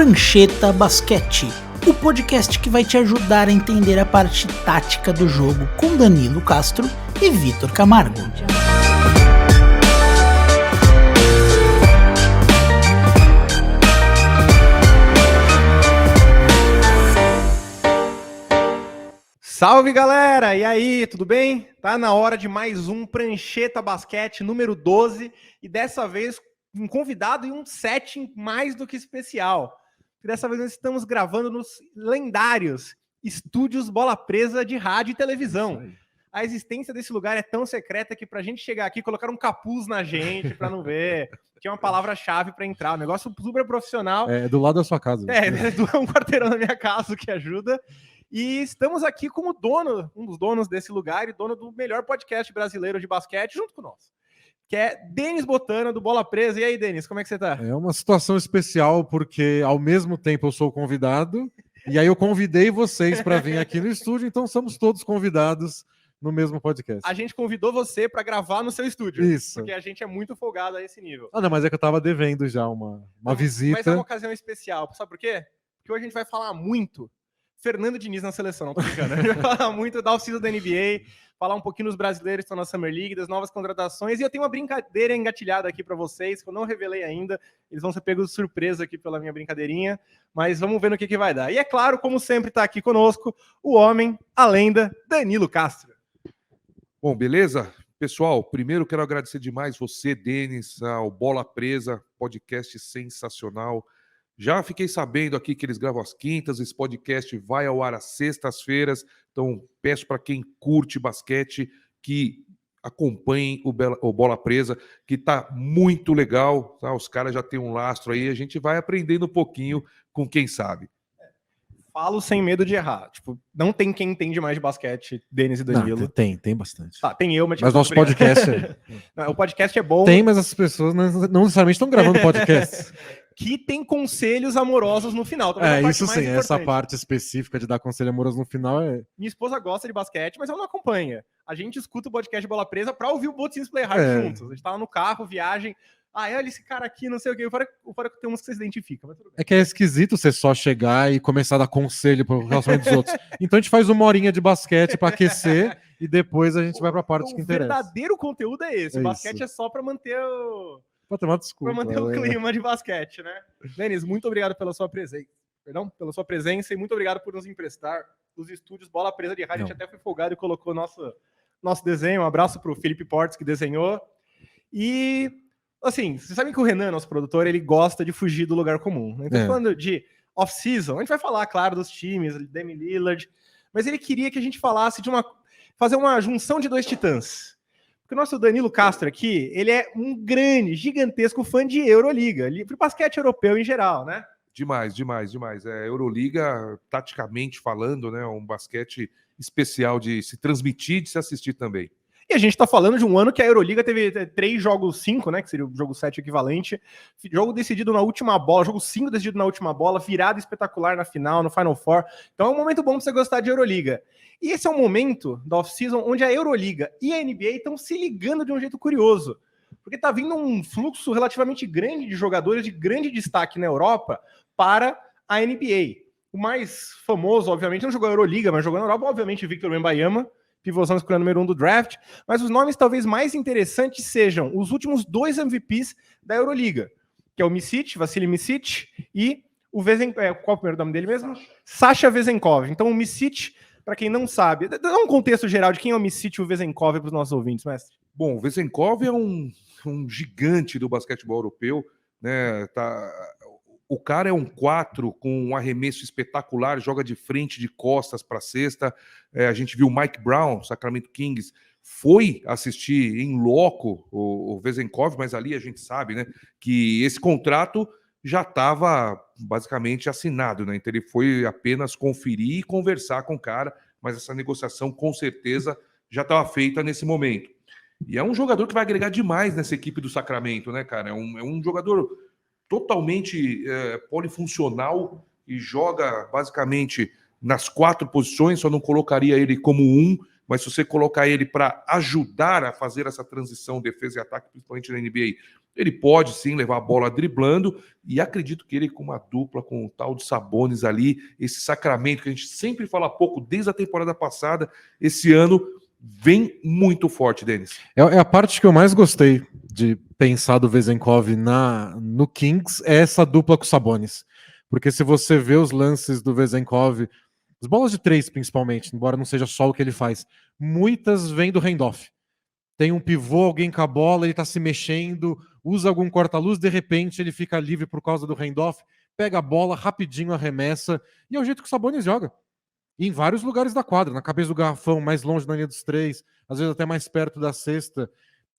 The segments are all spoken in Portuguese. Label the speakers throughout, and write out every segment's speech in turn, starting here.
Speaker 1: Prancheta Basquete, o podcast que vai te ajudar a entender a parte tática do jogo com Danilo Castro e Vitor Camargo.
Speaker 2: Salve, galera! E aí, tudo bem? Tá na hora de mais um Prancheta Basquete número 12 e dessa vez um convidado e um setting mais do que especial. E dessa vez nós estamos gravando nos lendários estúdios Bola Presa de rádio e televisão. A existência desse lugar é tão secreta que pra gente chegar aqui, colocaram um capuz na gente pra não ver. Tinha uma palavra-chave pra entrar. Um negócio super profissional.
Speaker 3: É do lado da sua casa.
Speaker 2: É um quarteirão da minha casa, o que ajuda. E estamos aqui como dono, um dos donos desse lugar e dono do melhor podcast brasileiro de basquete, junto com nós, que é Denis Botana, do Bola Presa. E aí, Denis, como é que você tá?
Speaker 3: É uma situação especial, porque ao mesmo tempo eu sou convidado, e aí eu convidei vocês para vir aqui no estúdio, então somos todos convidados no mesmo podcast.
Speaker 2: A gente convidou você para gravar no seu estúdio.
Speaker 3: Isso.
Speaker 2: Porque a gente é muito folgado a esse nível.
Speaker 3: Ah, não, mas é que eu tava devendo já uma visita.
Speaker 2: Mas é uma ocasião especial. Sabe por quê? Porque hoje a gente vai falar muito Fernando Diniz na seleção, não tô brincando. A gente vai falar muito da off-season da NBA, falar um pouquinho dos brasileiros que estão na Summer League, das novas contratações, e eu tenho uma brincadeira engatilhada aqui para vocês, que eu não revelei ainda, eles vão ser pegos de surpresa aqui pela minha brincadeirinha, mas vamos ver no que vai dar. E é claro, como sempre, tá aqui conosco o homem, a lenda, Danilo Castro.
Speaker 4: Bom, beleza? Pessoal, primeiro quero agradecer demais você, Denis, ao Bola Presa, podcast sensacional. Já fiquei sabendo aqui que eles gravam às quintas, esse podcast vai ao ar às sextas-feiras, então peço para quem curte basquete que acompanhem o Bola Presa, que tá muito legal, tá? Os caras já têm um lastro aí, a gente vai aprendendo um pouquinho com quem sabe.
Speaker 2: Falo sem medo de errar. Tipo, não tem quem entende mais de basquete, Denis e Danilo.
Speaker 3: Não, tem bastante.
Speaker 2: Tá, tem eu, mas
Speaker 3: nosso podcast
Speaker 2: não, o podcast é bom.
Speaker 3: Tem, mas as pessoas não necessariamente estão gravando podcast.
Speaker 2: Que tem conselhos amorosos no final.
Speaker 3: Isso sim, essa parte específica de dar conselho amoroso no final é...
Speaker 2: Minha esposa gosta de basquete, mas ela não acompanha. A gente escuta o podcast Bola Presa pra ouvir o Botinhos Play Hard juntos. A gente tava no carro, viagem. Olha esse cara aqui, não sei o quê. Fora que tem uns que você se identifica. Mas tudo bem.
Speaker 3: É que é esquisito você só chegar e começar a dar conselho pro relacionamento dos outros. Então a gente faz uma horinha de basquete pra aquecer e depois a gente vai pra parte que interessa.
Speaker 2: O verdadeiro conteúdo é esse. O basquete é só pra manter
Speaker 3: Pra tomar desculpa.
Speaker 2: Pra manter o clima de basquete, né? Denis, muito obrigado pela sua presença. Pela sua presença e muito obrigado por nos emprestar os estúdios Bola Presa de rádio. A gente até foi folgado e colocou nosso desenho. Um abraço pro Felipe Portes, que desenhou. E, assim, vocês sabem que o Renan, nosso produtor, ele gosta de fugir do lugar comum. Né? Então, falando de off-season, a gente vai falar, claro, dos times, Damian Lillard, mas ele queria que a gente falasse fazer uma junção de dois titãs. Porque o nosso Danilo Castro aqui, ele é um grande, gigantesco fã de Euroliga, pro basquete europeu em geral, né?
Speaker 4: Demais. Euroliga, taticamente falando, né, um basquete especial de se transmitir, de se assistir também.
Speaker 2: E a gente tá falando de um ano que a Euroliga teve 3 jogos 5, né, que seria o jogo 7 equivalente, jogo decidido na última bola, jogo 5 decidido na última bola, virada espetacular na final, no Final Four. Então é um momento bom pra você gostar de Euroliga. E esse é um momento da off-season onde a Euroliga e a NBA estão se ligando de um jeito curioso. Porque tá vindo um fluxo relativamente grande de jogadores de grande destaque na Europa para a NBA. O mais famoso, obviamente, não jogou a Euroliga, mas jogou na Europa, obviamente, Victor Wembanyama, pivôzão escolhendo número 1 do draft. Mas os nomes talvez mais interessantes sejam os últimos 2 MVPs da Euroliga, que é o Vassili Micic e o Vezenkov. Qual é o primeiro nome dele mesmo? Sasha Vezenkov. Então o Micic, para quem não sabe, dá um contexto geral de quem é o Micic e o Vezenkov para os nossos ouvintes, mestre.
Speaker 4: Bom, o Vezenkov é um gigante do basquetebol europeu, né? O cara é um 4 com um arremesso espetacular, joga de frente, de costas para a cesta. A gente viu o Mike Brown, Sacramento Kings, foi assistir em loco o Vezenkov, mas ali a gente sabe, né, que esse contrato já estava basicamente assinado, né? Então ele foi apenas conferir e conversar com o cara, mas essa negociação com certeza já estava feita nesse momento. E é um jogador que vai agregar demais nessa equipe do Sacramento, né, cara? É um jogador totalmente polifuncional e joga basicamente nas 4 posições, só não colocaria ele como 1, mas se você colocar ele para ajudar a fazer essa transição defesa e ataque, principalmente na NBA, ele pode sim levar a bola driblando, e acredito que ele com uma dupla com o tal de Sabonis ali, esse Sacramento que a gente sempre fala pouco desde a temporada passada, esse ano vem muito forte, Denis.
Speaker 3: É a parte que eu mais gostei de pensar do Vezenkov no Kings, é essa dupla com o Sabonis. Porque se você vê os lances do Vezenkov, as bolas de 3 principalmente, embora não seja só o que ele faz, muitas vêm do handoff. Tem um pivô, alguém com a bola, ele tá se mexendo, usa algum corta-luz, de repente ele fica livre por causa do handoff, pega a bola, rapidinho arremessa, e é o jeito que o Sabonis joga. E em vários lugares da quadra, na cabeça do garrafão, mais longe da linha dos 3, às vezes até mais perto da cesta,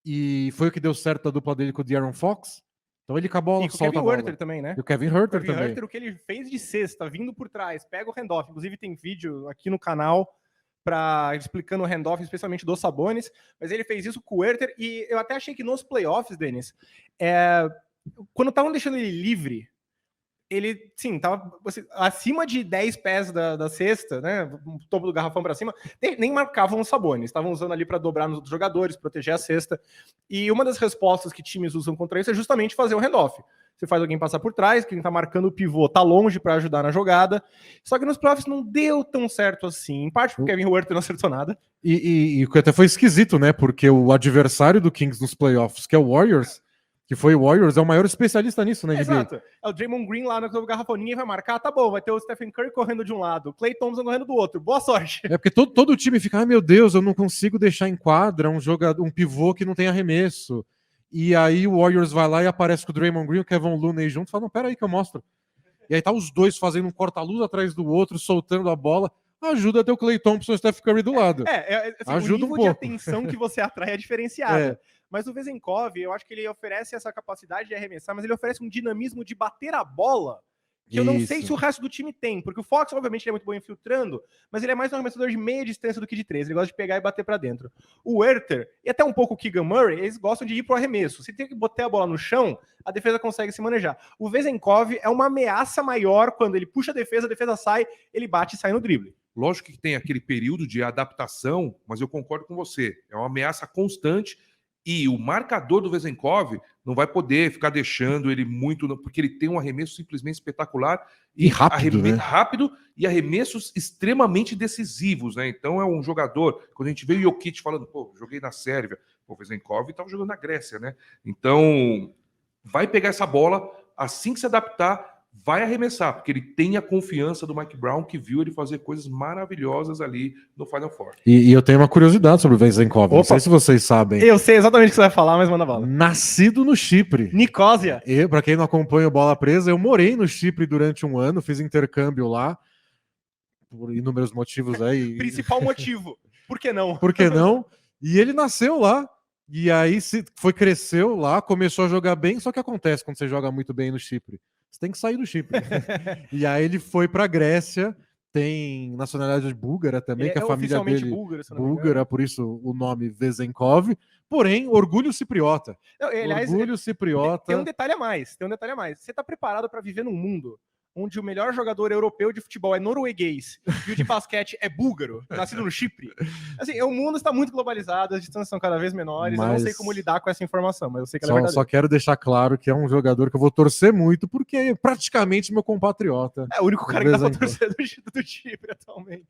Speaker 3: e foi o que deu certo a dupla dele com o De'Aaron Fox. Então ele com a bola,
Speaker 2: E com o
Speaker 3: solta
Speaker 2: Kevin
Speaker 3: a bola.
Speaker 2: Huerter também, né?
Speaker 3: E o Kevin Huerter
Speaker 2: O Kevin
Speaker 3: também.
Speaker 2: Huerter, o que ele fez de cesta, vindo por trás, pega o handoff. Inclusive tem vídeo aqui no canal explicando o handoff, especialmente do Sabonis, mas ele fez isso com o Huerter, e eu até achei que nos playoffs, Denis, quando estavam deixando ele livre, ele, sim, tava acima de 10 pés da cesta, né, topo do garrafão para cima, nem marcavam os Sabonis, estavam usando ali para dobrar nos outros jogadores, proteger a cesta, e uma das respostas que times usam contra isso é justamente fazer o handoff. Você faz alguém passar por trás, quem tá marcando o pivô tá longe para ajudar na jogada, só que nos playoffs não deu tão certo assim, em parte porque o Kevin Huerter não acertou nada.
Speaker 3: E o que até foi esquisito, né, porque o adversário do Kings nos playoffs, que é o Warriors, que foi o Warriors, é o maior especialista nisso, né, NBA?
Speaker 2: Exato. É o Draymond Green lá no garrafão, ninguém vai marcar, tá bom, vai ter o Stephen Curry correndo de um lado, o Klay Thompson correndo do outro, boa sorte.
Speaker 3: É porque todo o time fica, ai meu Deus, eu não consigo deixar em quadra um pivô que não tem arremesso. E aí o Warriors vai lá e aparece com o Draymond Green e o Kevin Looney junto, fala, não, pera aí que eu mostro. E aí tá os dois fazendo um corta-luz atrás do outro, soltando a bola, ajuda a ter o Klay Thompson e o Steph Curry do lado.
Speaker 2: Assim,
Speaker 3: ajuda
Speaker 2: o nível
Speaker 3: um
Speaker 2: de
Speaker 3: pouco.
Speaker 2: atenção que você atrai é diferenciado.
Speaker 3: É.
Speaker 2: Mas o Vezenkov, eu acho que ele oferece essa capacidade de arremessar, mas ele oferece um dinamismo de bater a bola que eu não sei se o resto do time tem, porque o Fox, obviamente, ele é muito bom infiltrando, mas ele é mais um arremessador de meia distância do que de 3, ele gosta de pegar e bater pra dentro. O Huerter, e até um pouco o Keegan Murray, eles gostam de ir pro arremesso. Se tem que botar a bola no chão, a defesa consegue se manejar. O Vezenkov é uma ameaça maior quando ele puxa a defesa sai, ele bate e sai no drible.
Speaker 4: Lógico que tem aquele período de adaptação, mas eu concordo com você, é uma ameaça constante. E o marcador do Vezenkov não vai poder ficar deixando ele muito, porque ele tem um arremesso simplesmente espetacular
Speaker 3: e rápido, né?
Speaker 4: Rápido e arremessos extremamente decisivos, né? Então é um jogador, quando a gente vê o Jokic falando, pô, joguei na Sérvia, o Vezenkov estava jogando na Grécia, né? Então vai pegar essa bola, assim que se adaptar, vai arremessar, porque ele tem a confiança do Mike Brown, que viu ele fazer coisas maravilhosas ali no Final Four.
Speaker 3: E eu tenho uma curiosidade sobre o Vezenkov, não sei se vocês sabem.
Speaker 2: Eu sei exatamente o que você vai falar, mas manda bala.
Speaker 3: Nascido no Chipre.
Speaker 2: Nicósia.
Speaker 3: Pra quem não acompanha o Bola Presa, eu morei no Chipre durante um ano, fiz intercâmbio lá, por inúmeros motivos aí.
Speaker 2: Principal motivo. Por que não?
Speaker 3: Por que não? E ele nasceu lá, e aí cresceu lá, começou a jogar bem, só que acontece quando você joga muito bem no Chipre. Você tem que sair do Chipre. E aí ele foi pra Grécia, tem nacionalidade búlgara também, que a família dele búlgara, por isso o nome Vezenkov, porém, orgulho cipriota.
Speaker 2: Não, aliás,
Speaker 3: orgulho cipriota.
Speaker 2: Tem um detalhe a mais, Você tá preparado para viver num mundo onde o melhor jogador europeu de futebol é norueguês e o de basquete é búlgaro, nascido no Chipre? Assim, o mundo está muito globalizado, as distâncias são cada vez menores, eu não sei como lidar com essa informação, mas eu sei que ela é verdadeira.
Speaker 3: Só quero deixar claro que é um jogador que eu vou torcer muito, porque é praticamente meu compatriota.
Speaker 2: É o único cara que dá pra torcer do Chipre atualmente.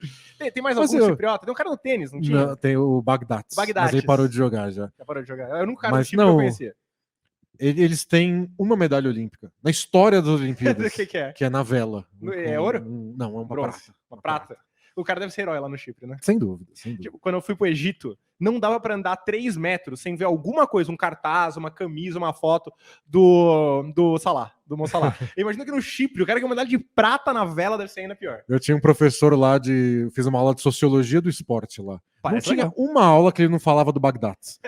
Speaker 2: Tem mais algum cipriota? Tem um cara no tênis, não tinha?
Speaker 3: Não, tem o Bagdatis, mas ele parou de jogar já.
Speaker 2: Já parou de jogar. É o único cara do Chipre que eu conhecia.
Speaker 3: Eles têm uma medalha olímpica na história das Olimpíadas,
Speaker 2: que é?
Speaker 3: Que é na vela.
Speaker 2: É ouro?
Speaker 3: Não, é uma prata.
Speaker 2: Uma prata. O cara deve ser herói lá no Chipre, né?
Speaker 3: Sem dúvida.
Speaker 2: Tipo, quando eu fui pro Egito, não dava pra andar 3 metros sem ver alguma coisa, um cartaz, uma camisa, uma foto do Salah, do Mo Salah. Eu imagino que no Chipre, o cara que é uma medalha de prata na vela deve ser ainda pior.
Speaker 3: Eu tinha um professor lá fiz uma aula de sociologia do esporte lá. Parece não tinha uma aula que ele não falava do Bagdatis.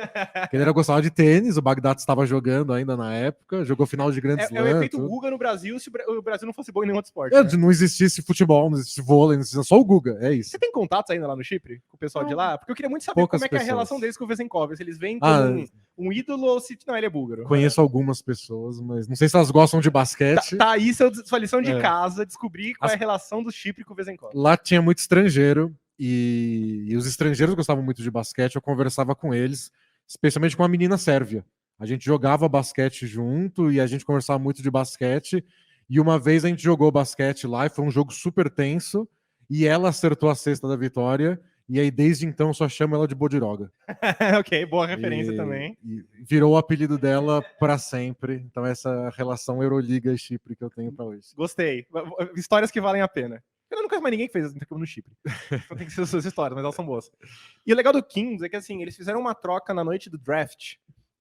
Speaker 3: Ele gostava de tênis, o Bagdatis estava jogando ainda na época, jogou final de Grand Slam.
Speaker 2: É o efeito Guga no Brasil, se o Brasil não fosse bom em nenhum outro esporte.
Speaker 3: Né? Não existisse futebol, não existisse vôlei, não existisse só o Guga, é isso.
Speaker 2: Você tem contatos ainda lá no Chipre, com o pessoal de lá? Porque eu queria muito saber como é que é a relação deles com o Vezenkov, se eles vêm com um ídolo ou se... Não, ele é búlgaro.
Speaker 3: Conheço algumas pessoas, mas não sei se elas gostam de basquete.
Speaker 2: Tá aí sua lição de casa, descobrir qual é a relação do Chipre com o Vezenkov.
Speaker 3: Lá tinha muito estrangeiro, E os estrangeiros gostavam muito de basquete, eu conversava com eles, especialmente com a menina sérvia. A gente jogava basquete junto e a gente conversava muito de basquete. E uma vez a gente jogou basquete lá e foi um jogo super tenso. E ela acertou a cesta da vitória. E aí, desde então, só chamo ela de Bodiroga.
Speaker 2: Ok, boa referência também.
Speaker 3: E virou o apelido dela para sempre. Então, essa relação Euroliga e Chipre que eu tenho para hoje.
Speaker 2: Gostei. Histórias que valem a pena. Eu não conheço mais ninguém que fez intercâmbio no Chipre. Então tem que ser as suas histórias, mas elas são boas. E o legal do Kings é que, assim, eles fizeram uma troca na noite do draft.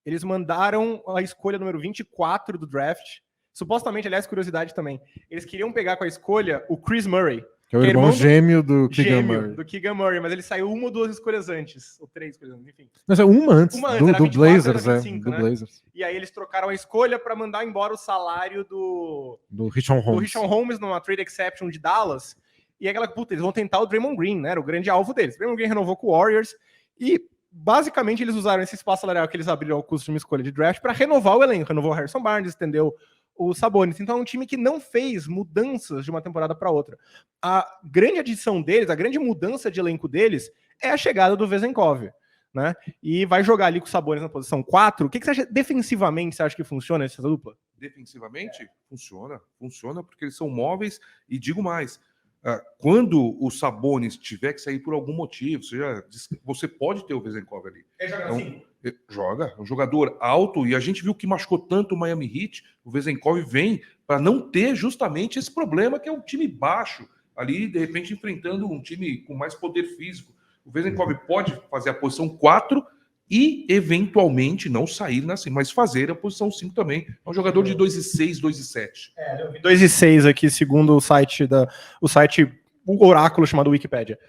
Speaker 2: Eles mandaram a escolha número 24 do draft. Supostamente, aliás, curiosidade também. Eles queriam pegar com a escolha o Chris Murray.
Speaker 3: Que é o irmão gêmeo do Keegan Murray.
Speaker 2: Do Keegan Murray, mas ele saiu 1 ou 2 escolhas antes. Ou 3 escolhas antes, enfim.
Speaker 3: Mas é uma antes,
Speaker 2: Uma
Speaker 3: do
Speaker 2: 24,
Speaker 3: Blazers,
Speaker 2: 25,
Speaker 3: do
Speaker 2: né?
Speaker 3: Blazers.
Speaker 2: E aí eles trocaram a escolha para mandar embora o salário do
Speaker 3: Richon Holmes.
Speaker 2: Do Richon Holmes numa trade exception de Dallas. E aquela, puta, eles vão tentar o Draymond Green, né? Era o grande alvo deles. O Draymond Green renovou com o Warriors e basicamente eles usaram esse espaço salarial que eles abriram ao custo de uma escolha de draft para renovar o elenco. Renovou o Harrison Barnes, estendeu o Sabonis. Então é um time que não fez mudanças de uma temporada para outra. A grande adição deles, a grande mudança de elenco deles é a chegada do Vezenkov, né? E vai jogar ali com o Sabonis na posição 4. O que você acha defensivamente? Você acha que funciona essa dupla?
Speaker 4: Defensivamente, funciona porque eles são móveis e digo mais, quando o Sabonis tiver que sair por algum motivo, você pode ter o Vezenkov ali.
Speaker 2: Ele joga assim?
Speaker 4: Joga, é um jogador alto e a gente viu que machucou tanto o Miami Heat, o Vezenkov vem para não ter justamente esse problema que é um time baixo, ali de repente enfrentando um time com mais poder físico. O Vezenkov pode fazer a posição 4 e eventualmente não sair assim, mas fazer a posição 5 também. É um jogador de 2,6, 2,7.
Speaker 2: 2,6 aqui, segundo o site o oráculo chamado Wikipedia.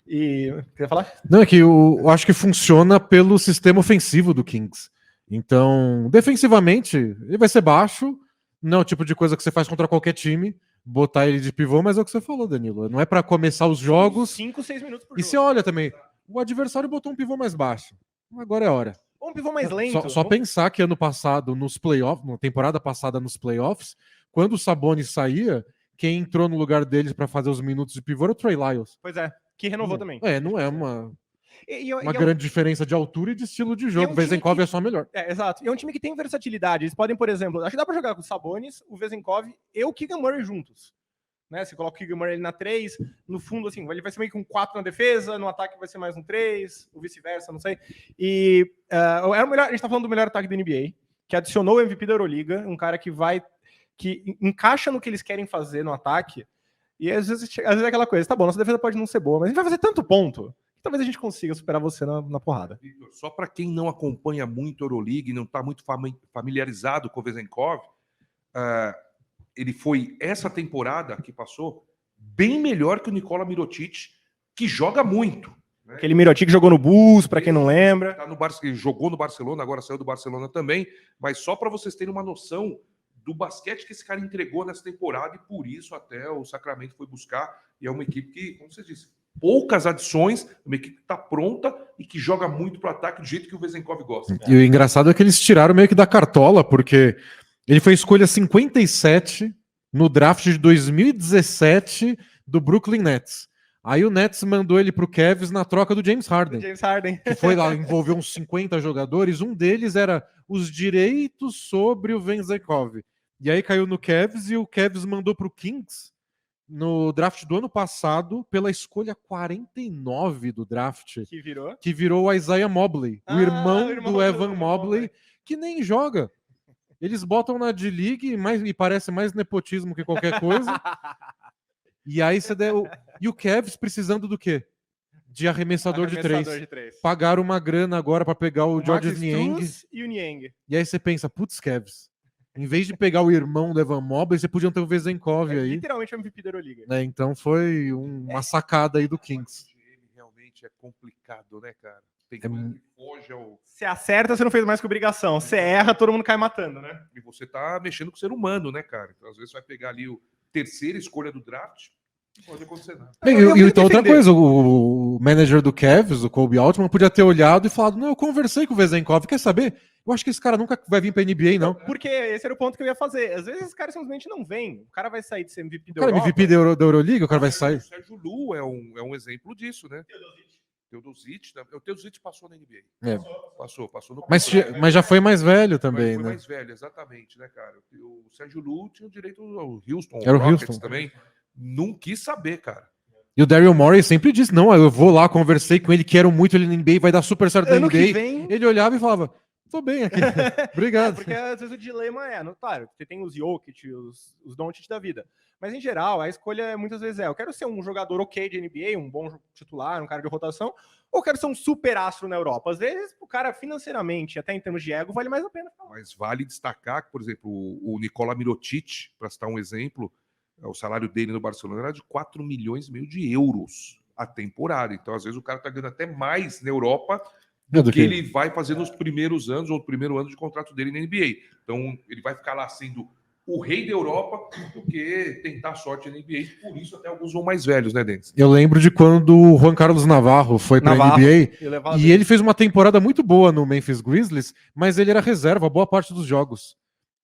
Speaker 2: E quer falar?
Speaker 3: Não, é que eu acho que funciona pelo sistema ofensivo do Kings. Então, defensivamente, ele vai ser baixo, não é o tipo de coisa que você faz contra qualquer time, botar ele de pivô, mas é o que você falou, Danilo. Não é para começar os jogos.
Speaker 2: 5, 6 minutos por
Speaker 3: jogo. E você olha também, o adversário botou um pivô mais baixo. Agora é hora.
Speaker 2: Ou um pivô mais lento.
Speaker 3: Só pensar que ano passado, nos playoffs, na temporada passada nos playoffs, quando o Sabonis saía, quem entrou no lugar deles para fazer os minutos de pivô era o Trey Lyles.
Speaker 2: Pois é, que renovou também.
Speaker 3: Não é uma grande diferença de altura e de estilo de jogo. O Vezenkov é só melhor.
Speaker 2: Exato. E é um time que tem versatilidade. Eles podem, por exemplo, acho que dá para jogar com o Sabonis, o Vezenkov e o Keegan Murray juntos. Né? Você coloca o Keegan Murray na 3, no fundo, assim, ele vai ser meio que um 4 na defesa, no ataque vai ser mais um 3, ou vice-versa, não sei. E era o melhor, a gente tá falando do melhor ataque da NBA, que adicionou o MVP da Euroliga, um cara que encaixa no que eles querem fazer no ataque, e às vezes é aquela coisa, tá bom, nossa defesa pode não ser boa, mas a gente vai fazer tanto ponto, que talvez a gente consiga superar você na porrada.
Speaker 4: Só para quem não acompanha muito a Euroliga e não está muito familiarizado com o Vezenkov, ele foi, essa temporada que passou, bem melhor que o Nikola Mirotic, que joga muito. Né?
Speaker 2: Aquele Mirotic jogou no Bulls, para quem não lembra.
Speaker 4: Ele jogou no Barcelona, agora saiu do Barcelona também, mas só para vocês terem uma noção do basquete que esse cara entregou nessa temporada, e por isso até o Sacramento foi buscar, e é uma equipe que, como você disse, poucas adições, uma equipe que está pronta e que joga muito para o ataque do jeito que o Vezenkov gosta.
Speaker 3: E o engraçado é que eles tiraram meio que da cartola, porque ele foi escolha 57 no draft de 2017 do Brooklyn Nets. Aí o Nets mandou ele pro Cavs na troca do James Harden. Que foi lá, envolveu uns 50 jogadores. Um deles era os direitos sobre o Vezenkov. E aí caiu no Cavs e o Cavs mandou pro Kings no draft do ano passado pela escolha 49 do draft. Que virou o Isaiah Mobley, o irmão do Evan Mobley, que nem joga. Eles botam na D-League e parece mais nepotismo que qualquer coisa. E aí você deu. E o Cavs precisando do quê? De arremessador de três. Pagaram uma grana agora para pegar o Georges Niang.
Speaker 2: E o Niang.
Speaker 3: E aí você pensa, putz, Cavs, em vez de pegar o irmão do Evan Mobley, você podia ter o Vezenkov aí.
Speaker 2: Literalmente o MVP da Euroliga.
Speaker 3: Então foi uma sacada aí do Kings.
Speaker 4: Ele realmente é complicado, né, cara? Tem coisa que foge ao...
Speaker 2: Você acerta, você não fez mais que obrigação. Você erra, todo mundo cai matando, né?
Speaker 4: E você tá mexendo com o ser humano, né, cara? Então, às vezes você vai pegar ali o terceira escolha do draft, não pode acontecer nada.
Speaker 3: E então outra coisa, o manager do Cavs, o Kobe Altman, podia ter olhado e falado, não, eu conversei com o Vezenkov, quer saber? Eu acho que esse cara nunca vai vir pra NBA, não.
Speaker 2: Porque esse era o ponto que eu ia fazer. Às vezes esse cara simplesmente não vem. O cara vai sair de ser MVP
Speaker 3: O
Speaker 2: da
Speaker 3: cara é
Speaker 2: Europa.
Speaker 3: MVP da Euroliga, o cara vai sair.
Speaker 4: O Sérgio Lu é um exemplo disso, né? Teodosic, o Teodosic passou na NBA.
Speaker 3: É.
Speaker 4: Passou no
Speaker 3: Mas já foi mais velho também,
Speaker 4: foi
Speaker 3: né?
Speaker 4: mais velho, exatamente, né, cara? O Sérgio Lu tinha o direito ao Houston,
Speaker 3: Era o
Speaker 4: Rockets
Speaker 3: Houston
Speaker 4: também. Não quis saber, cara.
Speaker 3: E o Daryl Morey sempre disse, não, eu vou lá, conversei com ele, quero muito ele na NBA, vai dar super certo na
Speaker 2: Ano que
Speaker 3: NBA.
Speaker 2: vem-
Speaker 3: Ele olhava e falava, tô bem aqui, obrigado.
Speaker 2: Porque às vezes o dilema claro, você tem os Jokic, os Doncic da vida. Mas em geral, a escolha muitas vezes eu quero ser um jogador ok de NBA, um bom titular, um cara de rotação, ou quero ser um super astro na Europa. Às vezes, o cara financeiramente, até em termos de ego, vale mais a pena.
Speaker 4: Mas vale destacar que, por exemplo, o Nikola Mirotic, para citar um exemplo, o salário dele no Barcelona era de 4 milhões e meio de euros a temporada. Então, às vezes, o cara tá ganhando até mais na Europa do que ele vai fazer nos primeiros anos, ou no primeiro ano de contrato dele na NBA. Então, ele vai ficar lá sendo o rei da Europa do que tentar sorte na NBA. Por isso, até alguns vão mais velhos, né, Denis?
Speaker 3: Eu lembro de quando o Juan Carlos Navarro foi pra NBA e ele fez uma temporada muito boa no Memphis Grizzlies, mas ele era reserva boa parte dos jogos.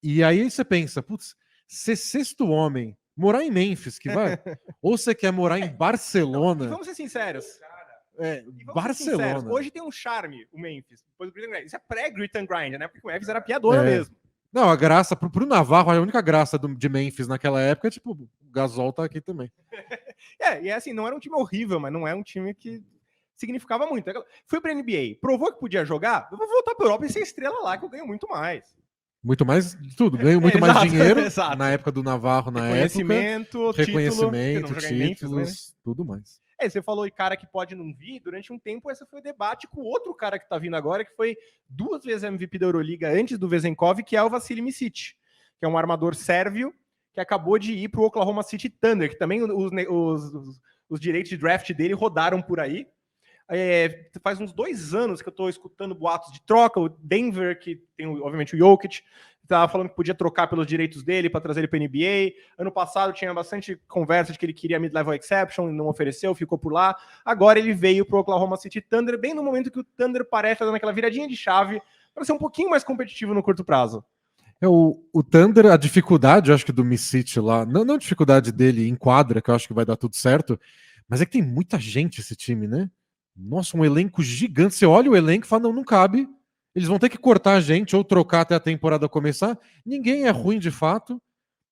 Speaker 3: E aí você pensa, putz, ser sexto homem, morar em Memphis, que vai? Ou você quer morar em Barcelona?
Speaker 2: E vamos ser sinceros.
Speaker 3: Barcelona.
Speaker 2: Hoje tem um charme o Memphis. Depois do Grit and Grind. Isso é pré-Grit and Grind, né? Porque o Memphis era piadona mesmo.
Speaker 3: Não, a graça, pro Navarro, a única graça de Memphis naquela época é tipo, o Gasol tá aqui também.
Speaker 2: E assim, não era um time horrível, mas não é um time que significava muito. Fui pra NBA, provou que podia jogar, eu vou voltar pra Europa e ser estrela lá, que eu ganho muito mais.
Speaker 3: Muito mais de tudo, ganho muito mais dinheiro
Speaker 2: exato.
Speaker 3: Na época do Navarro, na
Speaker 2: Reconhecimento,
Speaker 3: títulos, tudo mais.
Speaker 2: Você falou e cara que pode não vir, durante um tempo esse foi o debate com outro cara que tá vindo agora, que foi 2 vezes MVP da Euroliga antes do Vezenkov, que é o Vasilij Micic, que é um armador sérvio que acabou de ir pro Oklahoma City Thunder, que também os direitos de draft dele rodaram por aí. Faz uns 2 anos que eu tô escutando boatos de troca, o Denver, que tem obviamente o Jokic, tava falando que podia trocar pelos direitos dele para trazer ele para NBA. Ano passado tinha bastante conversa de que ele queria mid-level exception, não ofereceu, ficou por lá. Agora ele veio pro Oklahoma City Thunder, bem no momento que o Thunder parece dando aquela viradinha de chave para ser um pouquinho mais competitivo no curto prazo.
Speaker 3: O Thunder, a dificuldade, eu acho que do Micic lá, não a dificuldade dele em quadra, que eu acho que vai dar tudo certo, mas é que tem muita gente esse time, né? Nossa, um elenco gigante. Você olha o elenco e fala, não cabe. Eles vão ter que cortar a gente ou trocar até a temporada começar. Ninguém é ruim de fato.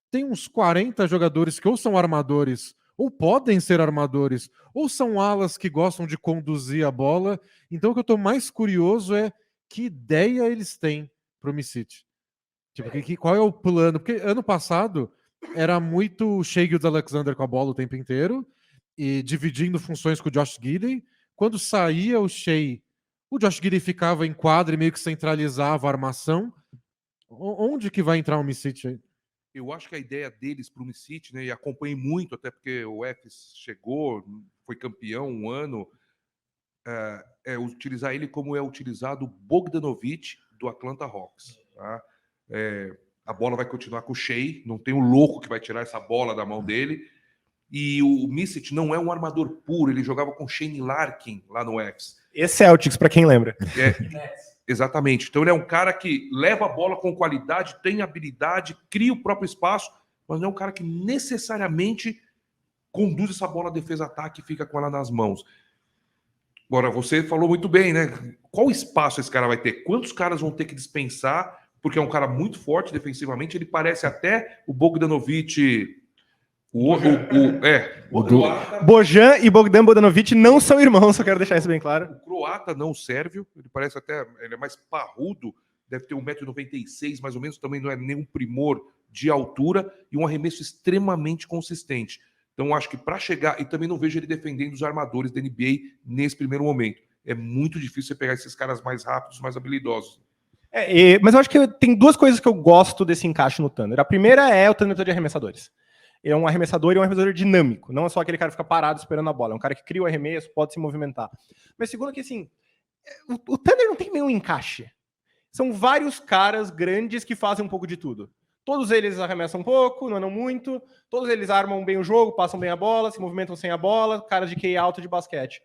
Speaker 3: Tem uns 40 jogadores que ou são armadores, ou podem ser armadores, ou são alas que gostam de conduzir a bola. Então o que eu estou mais curioso é que ideia eles têm pro Micic. Tipo, qual é o plano? Porque ano passado era muito Shai Gilgeous-Alexander com a bola o tempo inteiro e dividindo funções com o Josh Giddey. Quando saía o Shai, o Josh Giddey ficava em quadra e meio que centralizava a armação. Onde que vai entrar o Micic aí?
Speaker 4: Eu acho que a ideia deles para o Micic, né, e acompanhei muito, até porque o Efes chegou, foi campeão um ano, é utilizar ele como é utilizado o Bogdanovic do Atlanta Hawks. Tá? A bola vai continuar com o Shai, não tem um louco que vai tirar essa bola da mão dele. E o Micic não é um armador puro, ele jogava com Shane Larkin lá no Efes.
Speaker 2: E Celtics, para quem lembra.
Speaker 4: Exatamente. Então ele é um cara que leva a bola com qualidade, tem habilidade, cria o próprio espaço, mas não é um cara que necessariamente conduz essa bola defesa-ataque e fica com ela nas mãos. Agora, você falou muito bem, né? Qual espaço esse cara vai ter? Quantos caras vão ter que dispensar? Porque é um cara muito forte defensivamente, ele parece até o Bogdanovic...
Speaker 2: Bojan e Bogdan Bogdanovic não são irmãos, só quero deixar isso bem claro.
Speaker 4: O croata não sérvio, ele parece até, ele é mais parrudo, deve ter 1,96 m mais ou menos, também não é nenhum primor de altura e um arremesso extremamente consistente. Então acho que para chegar, e também não vejo ele defendendo os armadores da NBA nesse primeiro momento. É muito difícil você pegar esses caras mais rápidos, mais habilidosos.
Speaker 2: Mas eu acho que tem 2 coisas que eu gosto desse encaixe no Thunder. A primeira é o Thunder de arremessadores. Ele é um arremessador e um arremessador dinâmico. Não é só aquele cara que fica parado esperando a bola. É um cara que cria o arremesso, pode se movimentar. Mas segundo que, assim, o Thunder não tem nenhum encaixe. São vários caras grandes que fazem um pouco de tudo. Todos eles arremessam um pouco, não muito. Todos eles armam bem o jogo, passam bem a bola, se movimentam sem a bola. Caras de QI alto de basquete.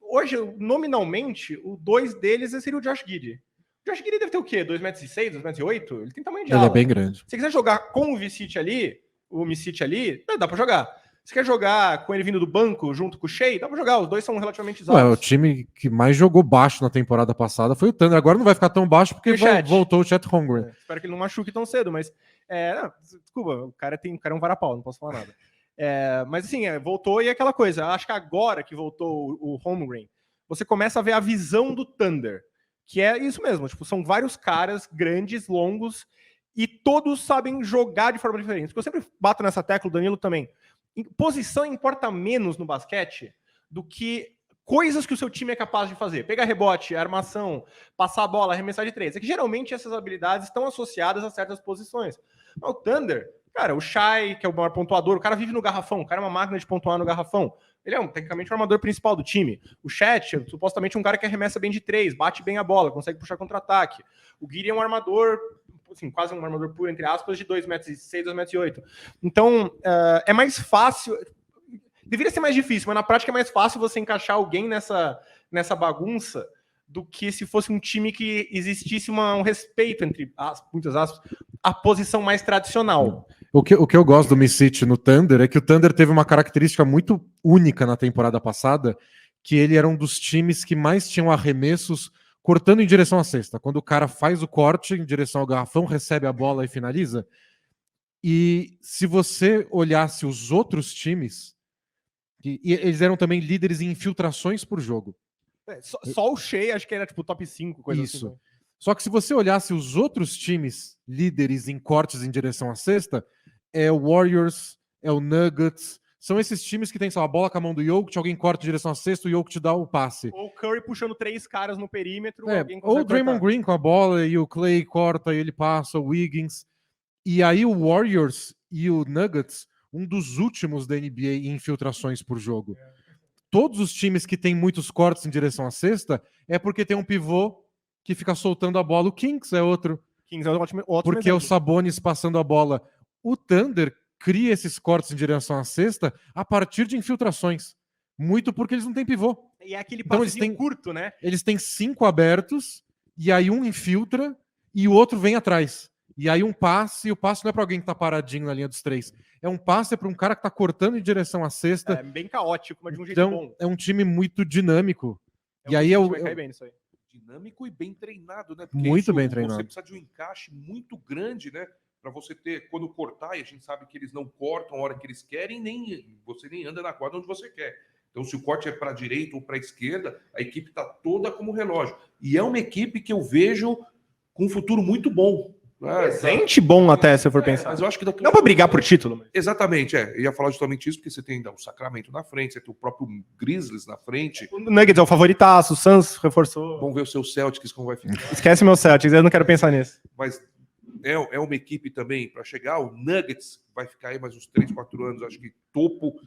Speaker 2: Hoje, nominalmente, o 2 deles seria o Josh Giddey. O Josh Giddey deve ter o quê? 2,6 m, 2,8 m? Ele tem tamanho de
Speaker 3: Ele
Speaker 2: ala.
Speaker 3: é bem grande.
Speaker 2: Se você quiser jogar com o Micic ali, dá pra jogar. Se quer jogar com ele vindo do banco junto com o Shea, dá pra jogar. Os dois são relativamente
Speaker 3: Ué,
Speaker 2: altos.
Speaker 3: o time que mais jogou baixo na temporada passada foi o Thunder. Agora não vai ficar tão baixo porque voltou o Chet Holmgren.
Speaker 2: Espero que ele não machuque tão cedo, mas... não, desculpa, o cara é um varapau, não posso falar nada. Mas assim, voltou e é aquela coisa. Acho que agora que voltou o Holmgren, você começa a ver a visão do Thunder, que é isso mesmo. Tipo, são vários caras grandes, longos, e todos sabem jogar de forma diferente. Porque eu sempre bato nessa tecla, o Danilo também. Posição importa menos no basquete do que coisas que o seu time é capaz de fazer. Pegar rebote, armação, passar a bola, arremessar de três. É que geralmente essas habilidades estão associadas a certas posições. O Thunder, cara, o Shai, que é o maior pontuador, o cara vive no garrafão, o cara é uma máquina de pontuar no garrafão. Ele é tecnicamente o armador principal do time. O Chet, supostamente um cara que arremessa bem de três, bate bem a bola, consegue puxar contra-ataque. O Giddey é um armador, assim, quase um armador puro, entre aspas, de 2,6 m, 2,8 m. Então, é mais fácil... Deveria ser mais difícil, mas na prática é mais fácil você encaixar alguém nessa bagunça do que se fosse um time que existisse um respeito, entre muitas aspas, a posição mais tradicional.
Speaker 3: O que eu gosto do Micic no Thunder é que o Thunder teve uma característica muito única na temporada passada, que ele era um dos times que mais tinham arremessos cortando em direção à cesta. Quando o cara faz o corte em direção ao garrafão, recebe a bola e finaliza. E se você olhasse os outros times, e eles eram também líderes em infiltrações por jogo.
Speaker 2: Só o Shea, acho que era tipo top 5, coisa
Speaker 3: Isso.
Speaker 2: assim.
Speaker 3: Só que se você olhasse os outros times líderes em cortes em direção à cesta, é o Warriors, é o Nuggets, são esses times que tem a bola com a mão do Jokic, alguém corta em direção à cesta, o Jokic dá o passe.
Speaker 2: Ou o Curry puxando 3 caras no perímetro.
Speaker 3: Ou o Draymond Green com a bola e o Clay corta e ele passa, o Wiggins. E aí o Warriors e o Nuggets, um dos últimos da NBA em infiltrações por jogo. Todos os times que têm muitos cortes em direção à cesta é porque tem um pivô que fica soltando a bola. O Kings é outro.
Speaker 2: Kings é ótimo
Speaker 3: porque é o Sabonis passando a bola. O Thunder cria esses cortes em direção à cesta a partir de infiltrações. Muito porque eles não têm pivô.
Speaker 2: E é aquele
Speaker 3: então
Speaker 2: passezinho curto, né?
Speaker 3: Eles têm 5 abertos, e aí um infiltra e o outro vem atrás. E aí um passe, e o passe não é para alguém que tá paradinho na linha dos 3. É um passe para um cara que tá cortando em direção à cesta.
Speaker 2: É bem caótico, mas de um jeito
Speaker 3: então,
Speaker 2: bom.
Speaker 3: É um time muito dinâmico.
Speaker 2: E aí vai cair bem nisso aí.
Speaker 4: Dinâmico e bem treinado, né? Porque
Speaker 3: muito bem treinado.
Speaker 4: Você precisa de um encaixe muito grande, né? Para você ter, quando cortar, e a gente sabe que eles não cortam a hora que eles querem, você nem anda na quadra onde você quer. Então, se o corte é para a direita ou para a esquerda, a equipe está toda como relógio. E é uma equipe que eu vejo com um futuro muito bom.
Speaker 2: Presente bom até, se eu for pensar.
Speaker 4: Mas eu acho que
Speaker 2: não para brigar por título. Mas...
Speaker 4: Exatamente, Eu ia falar justamente isso, porque você tem o Sacramento na frente, você tem o próprio Grizzlies na frente.
Speaker 2: O Nuggets é o favoritaço, o Suns reforçou.
Speaker 4: Vamos ver o seu Celtics como vai ficar.
Speaker 2: Esquece meu Celtics, eu não quero pensar nisso.
Speaker 4: Mas é uma equipe também para chegar. O Nuggets vai ficar aí mais uns 3, 4 anos, acho que topo.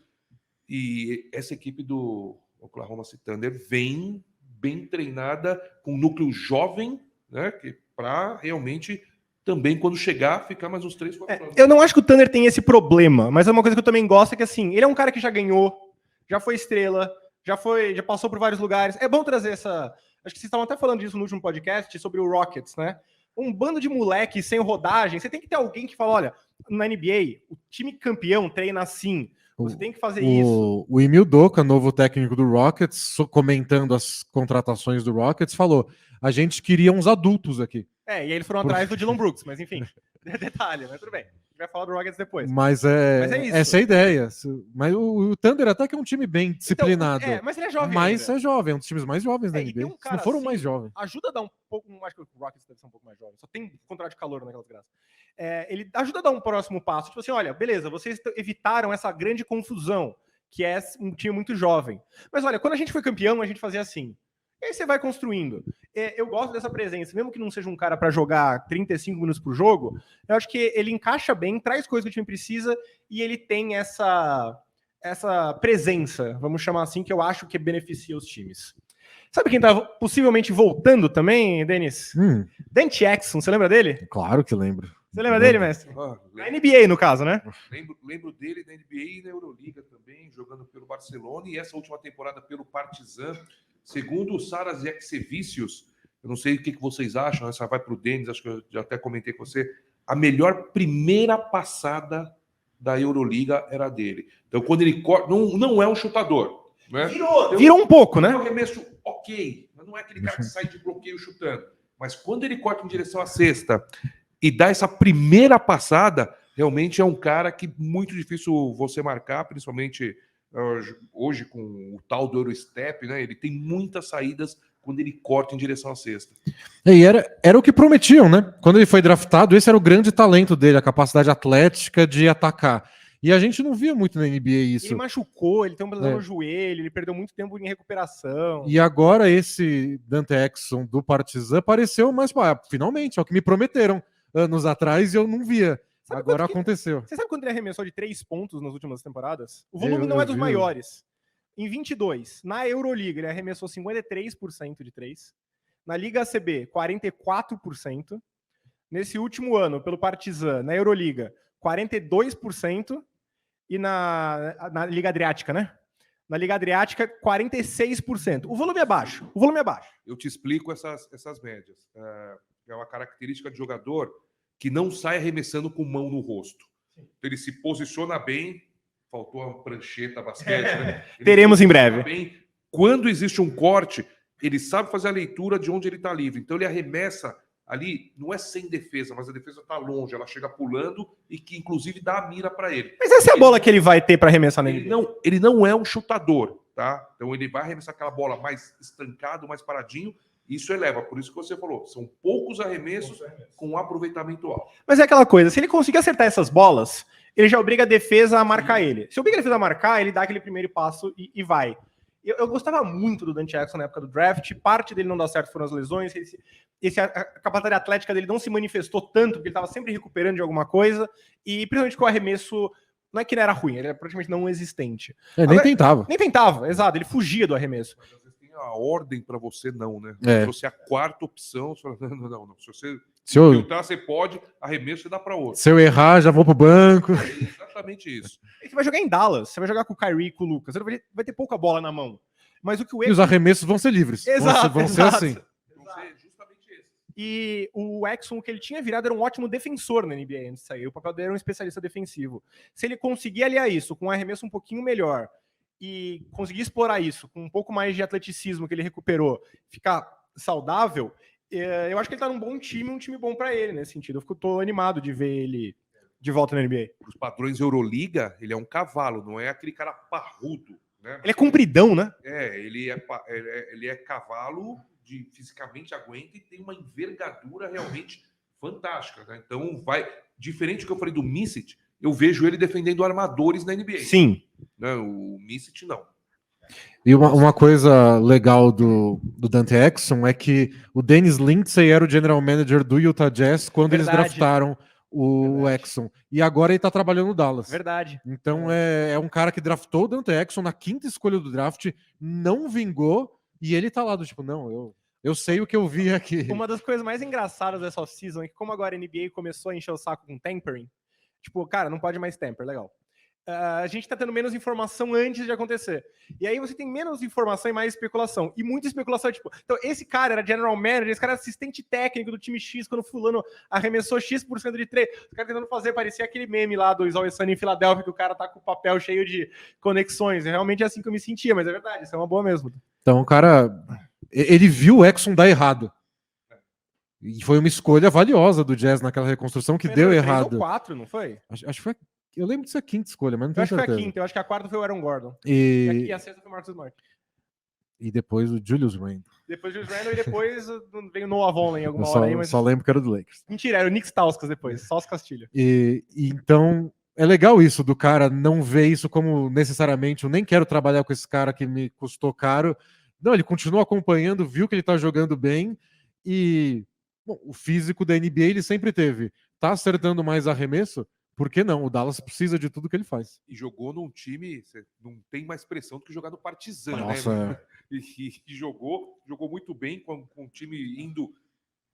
Speaker 4: E essa equipe do Oklahoma City Thunder vem bem treinada, com um núcleo jovem, né? Para realmente também, quando chegar, ficar mais uns 3, 4 anos.
Speaker 2: Eu não acho que o Thunder tem esse problema, mas é uma coisa que eu também gosto, é que assim, ele é um cara que já ganhou, já foi estrela, já passou por vários lugares. É bom trazer essa... Acho que vocês estavam até falando disso no último podcast, sobre o Rockets, né? Um bando de moleque sem rodagem, você tem que ter alguém que fala, olha, na NBA, o time campeão treina assim, você tem que fazer isso.
Speaker 3: O Emil Doka, novo técnico do Rockets, comentando as contratações do Rockets, falou, a gente queria uns adultos aqui.
Speaker 2: E aí eles foram atrás do Dillon Brooks, mas enfim, detalhe, mas tudo bem. A gente vai falar do Rockets depois.
Speaker 3: Mas é isso. Essa é a ideia. Mas o Thunder até que é um time bem disciplinado.
Speaker 2: Então, mas ele é jovem
Speaker 3: Mas
Speaker 2: ainda.
Speaker 3: É jovem, é um dos times mais jovens da NBA. Se não foram
Speaker 2: assim,
Speaker 3: mais jovens.
Speaker 2: Ajuda a dar um pouco, acho que o Rockets deve ser um pouco mais jovem, só tem contrato de calor naquelas graças. Ele ajuda a dar um próximo passo, tipo assim, olha, beleza, vocês evitaram essa grande confusão, que é um time muito jovem. Mas olha, quando a gente foi campeão, a gente fazia assim. E aí você vai construindo. Eu gosto dessa presença, mesmo que não seja um cara para jogar 35 minutos por jogo, eu acho que ele encaixa bem, traz coisas que o time precisa e ele tem essa presença, vamos chamar assim, que eu acho que beneficia os times. Sabe quem tá possivelmente voltando também, Denis? Dante Jackson, você lembra dele?
Speaker 3: Claro que lembro.
Speaker 2: Você lembra dele, mestre? Na NBA, no caso, né?
Speaker 4: Lembro dele na NBA e na Euroliga também, jogando pelo Barcelona, e essa última temporada pelo Partizan. Segundo o Saras Jaksevicius, eu não sei o que vocês acham, essa vai para o Denis, acho que eu já até comentei com você, a melhor primeira passada da Euroliga era dele. Então, quando ele corta, não é um chutador. Né?
Speaker 2: Virou um pouco, né?
Speaker 4: É um arremesso ok, mas não é aquele cara que sai de bloqueio chutando. Mas quando ele corta em direção à cesta e dá essa primeira passada, realmente é um cara que muito difícil você marcar, principalmente hoje com o tal do Eurostep, né? Ele tem muitas saídas quando ele corta em direção à cesta.
Speaker 3: E era o que prometiam, né? Quando ele foi draftado, esse era o grande talento dele, a capacidade atlética de atacar. E a gente não via muito na NBA isso.
Speaker 2: Ele machucou, ele tem um problema no joelho, ele perdeu muito tempo em recuperação.
Speaker 3: E agora esse Dante Exum do Partizan apareceu, mas finalmente, é o que me prometeram anos atrás e eu não via. Agora aconteceu.
Speaker 2: Você sabe quando ele arremessou de 3 pontos nas últimas temporadas? O volume não é dos maiores. Em 22, na Euroliga, ele arremessou 53% de 3. Na Liga ACB, 44%. Nesse último ano, pelo Partizan, na Euroliga, 42%. E na Liga Adriática, né? Na Liga Adriática, 46%. O volume é baixo.
Speaker 4: Eu te explico essas médias. É uma característica de jogador que não sai arremessando com mão no rosto. Então, ele se posiciona bem. Faltou a prancheta basquete, né?
Speaker 2: Teremos em breve.
Speaker 4: Bem. Quando existe um corte, ele sabe fazer a leitura de onde ele está livre. Então ele arremessa ali, não é sem defesa, mas a defesa está longe, ela chega pulando e que inclusive dá a mira para ele.
Speaker 2: Mas essa é a bola que ele vai ter para arremessar nele.
Speaker 4: Ele não é um chutador, tá? Então ele vai arremessar aquela bola mais estancado, mais paradinho. Isso eleva, por isso que você falou, são poucos arremessos com aproveitamento alto.
Speaker 2: Mas é aquela coisa, se ele conseguir acertar essas bolas, ele já obriga a defesa a marcar ele. Se obriga a defesa a marcar, ele dá aquele primeiro passo e vai. Eu gostava muito do Dante Exum na época do draft, parte dele não dá certo foram as lesões, a capacidade atlética dele não se manifestou tanto, porque ele estava sempre recuperando de alguma coisa, e principalmente com o arremesso, não é que ele era ruim, ele era praticamente não existente.
Speaker 3: Nem tentava.
Speaker 2: Nem tentava, exato, ele fugia do arremesso.
Speaker 4: A ordem para você não, né?
Speaker 3: É.
Speaker 4: Se você é a quarta opção, você fala, não. Se você
Speaker 3: filtrar,
Speaker 4: você pode, arremesso você dá para outro.
Speaker 3: Se eu errar, já vou pro banco.
Speaker 4: É exatamente isso.
Speaker 2: Você vai jogar em Dallas, você vai jogar com o Kyrie e com o Lucas, você vai ter pouca bola na mão. Mas o que o
Speaker 3: E os arremessos vão ser livres.
Speaker 2: Exato,
Speaker 3: vão ser assim.
Speaker 4: Justamente isso.
Speaker 2: E o Exum, o que ele tinha virado, era um ótimo defensor na NBA antes de sair. O papel dele era um especialista defensivo. Se ele conseguir aliar isso com um arremesso um pouquinho melhor e conseguir explorar isso com um pouco mais de atleticismo que ele recuperou, ficar saudável, eu acho que ele tá num bom time, um time bom para ele nesse sentido. Eu tô animado de ver ele de volta na NBA.
Speaker 4: Para os padrões Euroliga, ele é um cavalo, não é aquele cara parrudo, né?
Speaker 2: Ele é compridão, né?
Speaker 4: Ele é cavalo, fisicamente aguenta e tem uma envergadura realmente fantástica, né? Então diferente do que eu falei do Micic, eu vejo ele defendendo armadores na NBA.
Speaker 2: Sim.
Speaker 4: Né? O Micic não.
Speaker 3: E uma coisa legal do Dante Exum é que o Dennis Lindsay era o general manager do Utah Jazz quando eles draftaram o Exum. E agora ele tá trabalhando no Dallas.
Speaker 2: Verdade.
Speaker 3: Então é um cara que draftou o Dante Exum na 5ª escolha do draft, não vingou, e ele tá lá do tipo, não, eu sei o que eu vi aqui.
Speaker 2: Uma das coisas mais engraçadas dessa off-season é que como agora a NBA começou a encher o saco com tampering, tipo, cara, não pode mais tamper, legal. A gente tá tendo menos informação antes de acontecer. E aí você tem menos informação e mais especulação. E muita especulação, tipo, então esse cara era general manager, esse cara era assistente técnico do time X, quando fulano arremessou X% de 3. Os caras tentando fazer parecer aquele meme lá do Is Always Sunny em Filadélfia, que o cara tá com o papel cheio de conexões. Realmente é assim que eu me sentia, mas é verdade, isso é uma boa mesmo.
Speaker 3: Então o cara, ele viu o Exum dar errado. E foi uma escolha valiosa do Jazz naquela reconstrução que deu errado.
Speaker 2: 3 ou 4, não foi?
Speaker 3: Acho que foi. Eu lembro de ser a 5ª escolha, mas não tenho
Speaker 2: certeza. Eu acho que foi a 5ª, eu acho que a 4ª foi o Aaron Gordon. E a 6ª foi o Marcus Smart.
Speaker 3: E depois o Julius Randle.
Speaker 2: Depois o Julius Randle e depois veio o Noah Vonleh em alguma hora aí. Mas...
Speaker 3: Só lembro que era do Lakers.
Speaker 2: Mentira, era o Nick Stauskas depois, só os Castilho.
Speaker 3: E então é legal isso do cara não ver isso como necessariamente, eu nem quero trabalhar com esse cara que me custou caro. Não, ele continua acompanhando, viu que ele tá jogando bem e bom, o físico da NBA ele sempre teve. Tá acertando mais arremesso? Por que não? O Dallas precisa de tudo que ele faz.
Speaker 4: E jogou num time, não tem mais pressão do que jogar no Partizan,
Speaker 3: Nossa,
Speaker 4: né? E jogou muito bem com o time indo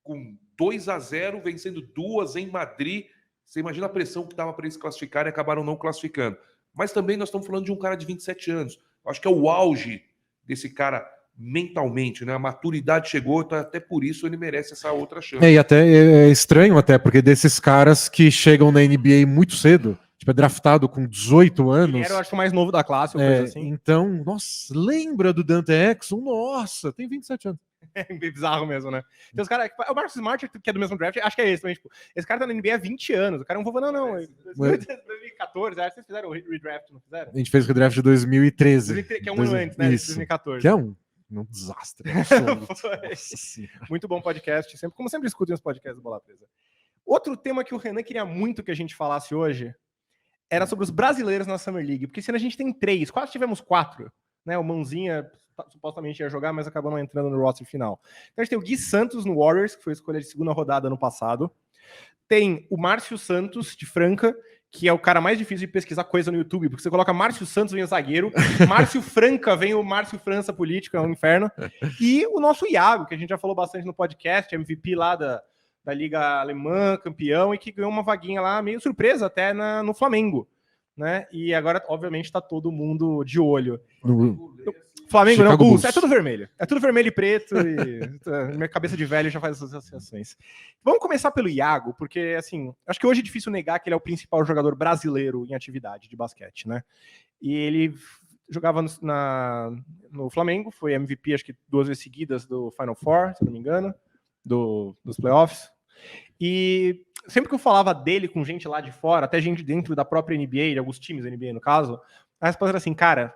Speaker 4: com 2-0, vencendo 2 em Madrid. Você imagina a pressão que estava para eles classificarem e acabaram não classificando. Mas também nós estamos falando de um cara de 27 anos. Eu acho que é o auge desse cara mentalmente, né? A maturidade chegou, então até por isso ele merece essa outra chance.
Speaker 3: E até é estranho até, porque desses caras que chegam na NBA muito cedo, tipo, é draftado com 18 anos.
Speaker 2: Ele era, eu acho, o mais novo da classe, ou coisa assim.
Speaker 3: Então, nossa, lembra do Dante Exum? Nossa, tem 27 anos.
Speaker 2: É bizarro mesmo, né? Tem os caras. O Marcus Smart, que é do mesmo draft, acho que é esse também. Tipo, esse cara tá na NBA há 20 anos. O cara é um vovô, não. 2014, acho que vocês fizeram o redraft, não fizeram?
Speaker 3: A gente fez o redraft de 2013.
Speaker 2: Que é um ano antes, né?
Speaker 3: Isso.
Speaker 2: 2014.
Speaker 3: Que é um desastre.
Speaker 2: Muito bom podcast. Como sempre escutem os podcasts do Bola Presa. Outro tema que o Renan queria muito que a gente falasse hoje era sobre os brasileiros na Summer League. Porque esse ano a gente tem 3, quase tivemos 4. Né? O Mãozinha supostamente ia jogar, mas acabou não entrando no roster final. Então a gente tem o Gui Santos no Warriors, que foi escolha de segunda rodada no passado. Tem o Márcio Santos, de Franca, que é o cara mais difícil de pesquisar coisa no YouTube, porque você coloca Márcio Santos, vem o zagueiro, Márcio Franca, vem o Márcio França político, é um inferno, e o nosso Iago, que a gente já falou bastante no podcast, MVP lá da Liga Alemã, campeão, e que ganhou uma vaguinha lá, meio surpresa até no Flamengo, né? E agora, obviamente, está todo mundo de olho. Flamengo
Speaker 3: Chicago
Speaker 2: não, Bulls,
Speaker 3: Bulls.
Speaker 2: é tudo vermelho. É tudo vermelho e preto, e minha cabeça de velho já faz essas associações. Vamos começar pelo Iago, porque, assim, acho que hoje é difícil negar que ele é o principal jogador brasileiro em atividade de basquete, né? E ele jogava no Flamengo, foi MVP, acho que 2 vezes seguidas do Final Four, se não me engano, dos playoffs. E sempre que eu falava dele com gente lá de fora, até gente dentro da própria NBA, de alguns times da NBA no caso, a resposta era assim, cara,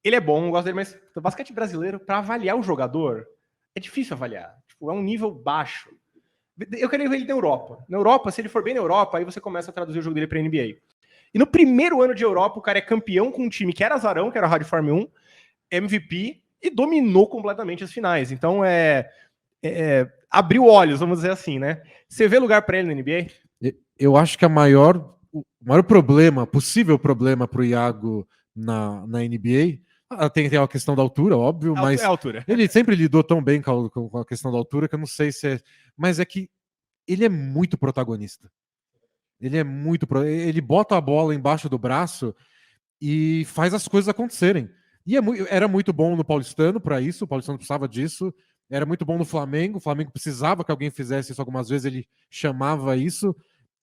Speaker 2: ele é bom, eu gosto dele, mas o basquete brasileiro, para avaliar o jogador, é difícil avaliar. Tipo, é um nível baixo. Eu queria ver ele na Europa. Na Europa, se ele for bem na Europa, aí você começa a traduzir o jogo dele para NBA. E no primeiro ano de Europa, o cara é campeão com um time que era azarão, que era a Rádio Farm 1, MVP, e dominou completamente as finais. Então, abriu olhos, vamos dizer assim, né? Você vê lugar para ele na NBA?
Speaker 3: Eu acho que o maior problema, possível problema para o Iago na NBA, tem a questão da altura, óbvio, mas
Speaker 2: é a altura.
Speaker 3: Ele sempre lidou tão bem com a questão da altura que eu não sei se é... Mas é que ele é muito protagonista. Ele bota a bola embaixo do braço e faz as coisas acontecerem. E era muito bom no Paulistano para isso, o Paulistano precisava disso. Era muito bom no Flamengo, o Flamengo precisava que alguém fizesse isso algumas vezes, ele chamava isso.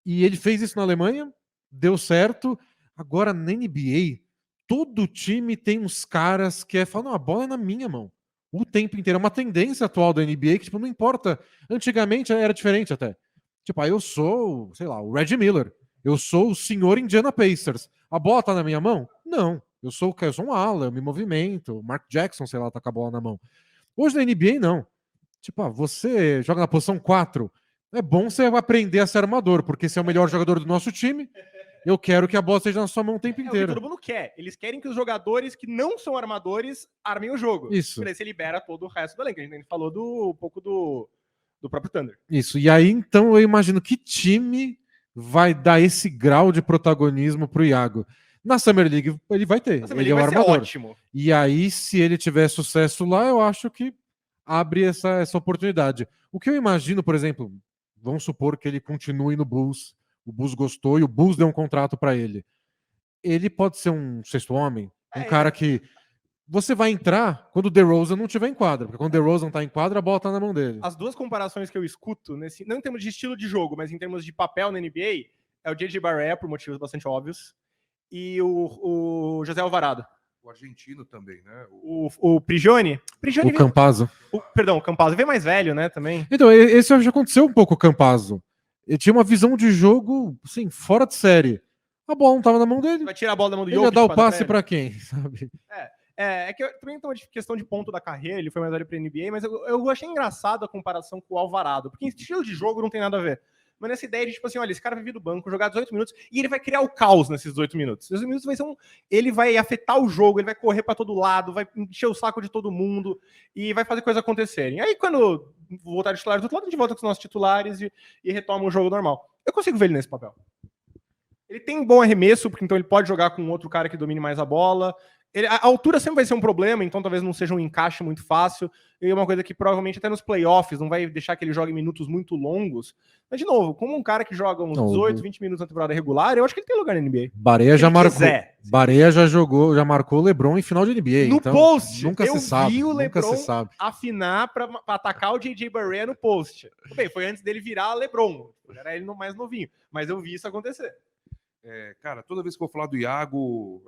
Speaker 3: E ele fez isso na Alemanha, deu certo. Agora, na NBA, todo time tem uns caras que falam, não, a bola é na minha mão. O tempo inteiro. É uma tendência atual da NBA que, tipo, não importa. Antigamente era diferente até. Tipo, eu sou, sei lá, o Reggie Miller. Eu sou o senhor Indiana Pacers. A bola tá na minha mão? Não. Eu sou um ala, eu me movimento. O Mark Jackson, sei lá, tá com a bola na mão. Hoje na NBA, não. Tipo, você joga na posição 4. É bom você aprender a ser armador, porque você é o melhor jogador do nosso time. Eu quero que a bola esteja na sua mão o tempo inteiro.
Speaker 2: O que todo mundo quer. Eles querem que os jogadores que não são armadores armem o jogo.
Speaker 3: Isso.
Speaker 2: Porque aí você libera todo o resto do elenco. A gente falou um pouco do próprio Thunder.
Speaker 3: Isso. E aí, então, eu imagino que time vai dar esse grau de protagonismo pro Iago. Na Summer League, ele vai ter. Ele é o armador.
Speaker 2: Ótimo.
Speaker 3: E aí, se ele tiver sucesso lá, eu acho que abre essa oportunidade. O que eu imagino, por exemplo, vamos supor que ele continue no Bulls. O Bulls gostou e o Bulls deu um contrato para ele. Ele pode ser um sexto homem, um cara que você vai entrar quando o DeRozan não estiver em quadra, porque quando o DeRozan tá em quadra, a bola tá na mão dele.
Speaker 2: As duas comparações que eu escuto, não em termos de estilo de jogo, mas em termos de papel na NBA, é o J.J. Barea, por motivos bastante óbvios, e o José Alvarado.
Speaker 4: O argentino também, né?
Speaker 2: O Prigioni.
Speaker 3: O Campazzo.
Speaker 2: Perdão, o Campazzo veio mais velho, né, também.
Speaker 3: Então, esse já aconteceu um pouco com o Campazzo. Ele tinha uma visão de jogo, assim, fora de série. A bola não tava na mão dele.
Speaker 2: Vai tirar a bola da mão do
Speaker 3: Jokic. Ele ia dar o passe pra quem, sabe?
Speaker 2: É que também tem uma questão de ponto da carreira, ele foi mais velho pra NBA, mas eu achei engraçado a comparação com o Alvarado, porque em estilo de jogo não tem nada a ver. Mas nessa ideia de, tipo assim, olha, esse cara vai vir do banco, jogar 18 minutos, e ele vai criar o caos nesses 18 minutos. 18 minutos vai ser ele vai afetar o jogo, ele vai correr pra todo lado, vai encher o saco de todo mundo, e vai fazer coisas acontecerem. Aí, quando voltar de titular do outro lado, a gente volta com os nossos titulares e retoma o jogo normal. Eu consigo ver ele nesse papel. Ele tem bom arremesso, porque então ele pode jogar com outro cara que domine mais a bola. A altura sempre vai ser um problema, então talvez não seja um encaixe muito fácil. E é uma coisa que provavelmente até nos playoffs não vai deixar que ele jogue minutos muito longos. Mas, de novo, como um cara que joga uns 18, 20 minutos na temporada regular, eu acho que ele tem lugar na NBA.
Speaker 3: Barea já marcou. Barea já jogou, já marcou o LeBron em final de NBA.
Speaker 2: No
Speaker 3: então,
Speaker 2: post,
Speaker 3: nunca
Speaker 2: eu
Speaker 3: se sabe.
Speaker 2: vi o
Speaker 3: Nunca
Speaker 2: LeBron
Speaker 3: se sabe.
Speaker 2: afinar pra atacar o JJ Barea no post. Bem, foi antes dele virar LeBron. Era ele mais novinho. Mas eu vi isso acontecer.
Speaker 4: Cara, toda vez que eu vou falar do Iago,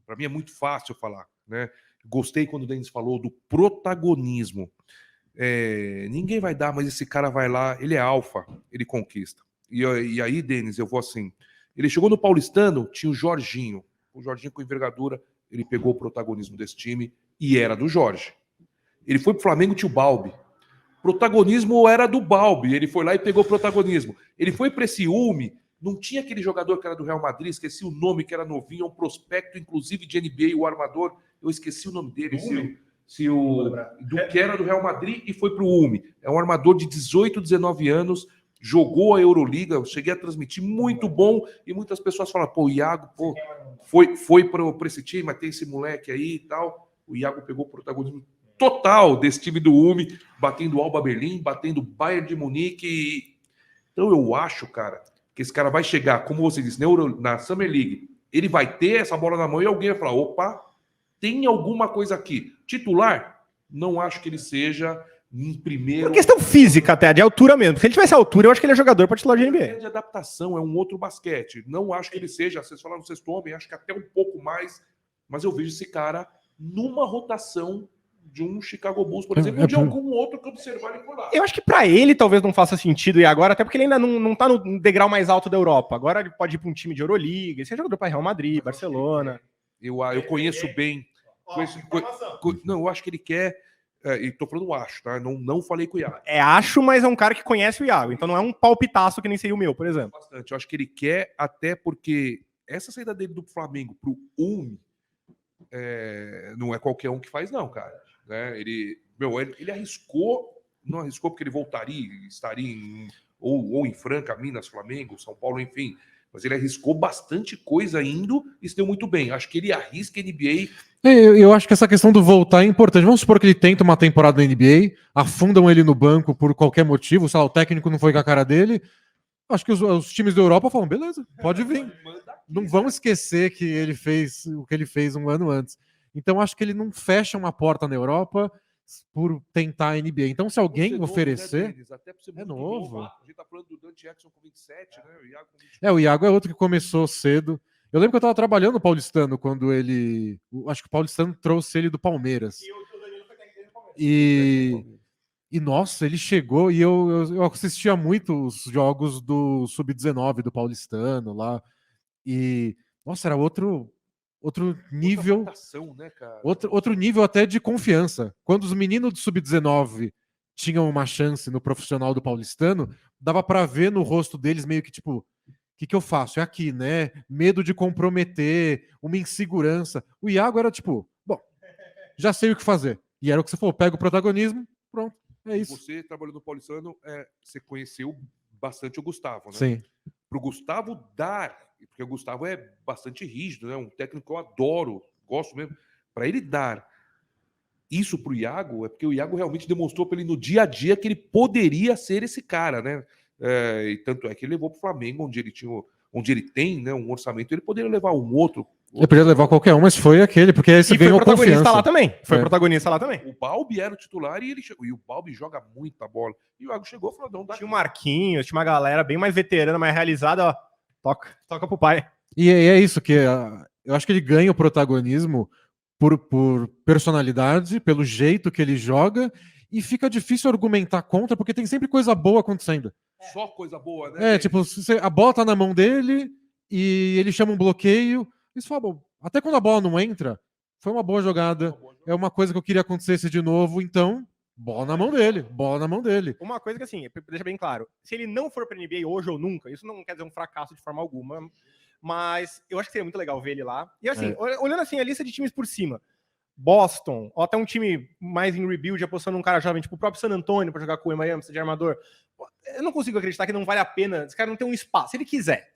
Speaker 4: para mim é muito fácil falar, né? Gostei quando o Denis falou do protagonismo. Ninguém vai dar, mas esse cara vai lá, ele é alfa, ele conquista. E aí, Denis, eu vou assim. Ele chegou no Paulistano, tinha o Jorginho. O Jorginho com envergadura, ele pegou o protagonismo desse time e era do Jorge. Ele foi pro Flamengo, tinha o Balbi. Protagonismo era do Balbi, ele foi lá e pegou o protagonismo. Ele foi para esse Ulme, não tinha aquele jogador que era do Real Madrid, esqueci o nome, que era novinho, um prospecto, inclusive de NBA, o armador, eu esqueci o nome dele, que era do Real Madrid e foi para o Ulme. É um armador de 18, 19 anos, jogou a Euroliga, eu cheguei a transmitir, muito bom, e muitas pessoas falam, pô, o Iago, foi para esse time, mas tem esse moleque aí e tal. O Iago pegou o protagonismo total desse time do Ulme, batendo o Alba Berlim, batendo o Bayern de Munique. Então eu acho, cara, que esse cara vai chegar, como você disse, na Summer League, ele vai ter essa bola na mão e alguém vai falar, opa, tem alguma coisa aqui. Titular, não acho que ele seja em primeiro...
Speaker 2: Por questão física até, de altura mesmo. Se ele tivesse altura, eu acho que ele é jogador para titular de NBA.
Speaker 4: É de adaptação, é um outro basquete. Não acho que ele seja, vocês falaram no sexto homem, acho que até um pouco mais, mas eu vejo esse cara numa rotação de um Chicago Bulls, por exemplo, ou de algum outro que observar ele por lá.
Speaker 2: Eu acho que para ele talvez não faça sentido e agora, até porque ele ainda não tá no degrau mais alto da Europa. Agora ele pode ir para um time de Euroliga, esse é jogador para Real Madrid, Barcelona.
Speaker 4: Eu conheço bem. Não, eu acho que ele quer. E tô falando acho, tá? Não falei com o Iago.
Speaker 2: Acho, mas é um cara que conhece o Iago. Então não é um palpitaço que nem seria o meu, por exemplo.
Speaker 4: Bastante. Eu acho que ele quer, até porque essa saída dele do Flamengo pro Ulm não é qualquer um que faz, não, cara. Né? Ele arriscou, não arriscou porque ele voltaria, estaria ou em Franca, Minas, Flamengo, São Paulo, enfim. Mas ele arriscou bastante coisa indo e se deu muito bem. Acho que ele arrisca NBA.
Speaker 3: Eu acho que essa questão do voltar é importante. Vamos supor que ele tenta uma temporada na NBA, afundam ele no banco por qualquer motivo, sei lá, o técnico não foi com a cara dele. Acho que os times da Europa falam, beleza, pode vir. Não vamos esquecer que ele fez o que ele fez um ano antes. Então acho que ele não fecha uma porta na Europa por tentar a NBA. Então se alguém oferecer...
Speaker 4: Novo, né, até
Speaker 3: é novo.
Speaker 4: A gente tá falando do Dante Jackson com 27, né? O Iago com 27.
Speaker 3: O Iago é outro que começou cedo. Eu lembro que eu estava trabalhando no Paulistano quando ele... Acho que o Paulistano trouxe ele do Palmeiras. E nossa, ele chegou e eu assistia muito os jogos do Sub-19 do Paulistano lá. E, nossa, era outro nível,
Speaker 4: né, cara?
Speaker 3: outro nível até de confiança. Quando os meninos do Sub-19 tinham uma chance no profissional do Paulistano, dava para ver no rosto deles meio que tipo, o que eu faço? É aqui, né? Medo de comprometer, uma insegurança. O Iago era tipo, bom, já sei o que fazer. E era o que você falou, pega o protagonismo, pronto, é isso.
Speaker 4: Você trabalhou no Paulistano, você conheceu bastante o Gustavo, né?
Speaker 3: Sim.
Speaker 4: Pro Gustavo dar, porque o Gustavo é bastante rígido, né? Um técnico que eu adoro, gosto mesmo. Para ele dar isso pro Iago, é porque o Iago realmente demonstrou para ele no dia a dia que ele poderia ser esse cara, né? E tanto é que ele levou pro Flamengo, onde ele tem, né, um orçamento, ele poderia levar um outro.
Speaker 3: Ele poderia levar qualquer um, mas foi aquele, porque aí você ganhou confiança.
Speaker 2: Lá também. Foi protagonista lá também.
Speaker 4: O Balbi era o titular e ele chegou. E o Balbi joga muita bola. E o Iago chegou e falou: não, dá.
Speaker 2: Tinha o Marquinhos, tinha uma galera bem mais veterana, mais realizada, ó. Toca pro pai.
Speaker 3: E é isso que eu acho que ele ganha o protagonismo por personalidade, pelo jeito que ele joga, e fica difícil argumentar contra, porque tem sempre coisa boa acontecendo.
Speaker 4: Só coisa boa, né?
Speaker 3: Tipo, a bola tá na mão dele e ele chama um bloqueio. Isso fala, bom, até quando a bola não entra, foi uma boa jogada. É uma coisa que eu queria acontecesse de novo, então, bola na mão dele.
Speaker 2: Uma coisa que, assim, deixa bem claro, se ele não for pra NBA hoje ou nunca, isso não quer dizer um fracasso de forma alguma, mas eu acho que seria muito legal ver ele lá. E assim, olhando assim, a lista de times por cima, Boston, ou até um time mais em rebuild, apostando num cara jovem, tipo o próprio San Antonio pra jogar com o Miami, de armador, eu não consigo acreditar que não vale a pena, esse cara não tem um espaço, se ele quiser.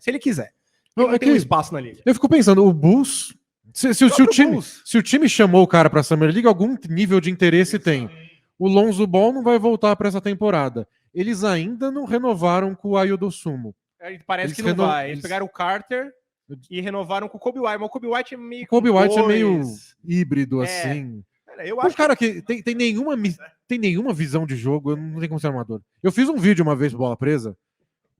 Speaker 2: Não tem um espaço na liga.
Speaker 3: Eu fico pensando, o Bulls, Se o time chamou o cara pra Summer League, algum nível de interesse tem. O Lonzo Ball não vai voltar pra essa temporada. Eles ainda não renovaram com o Ayo Sumo.
Speaker 2: Parece que não vai. Eles pegaram o Carter e renovaram com o Kobe White. Mas o Kobe White é meio...
Speaker 3: Kobe White é meio híbrido, assim.
Speaker 2: Eu acho
Speaker 3: cara que tem nenhuma visão de jogo, eu não tenho como ser armador. Eu fiz um vídeo uma vez, Bola Presa,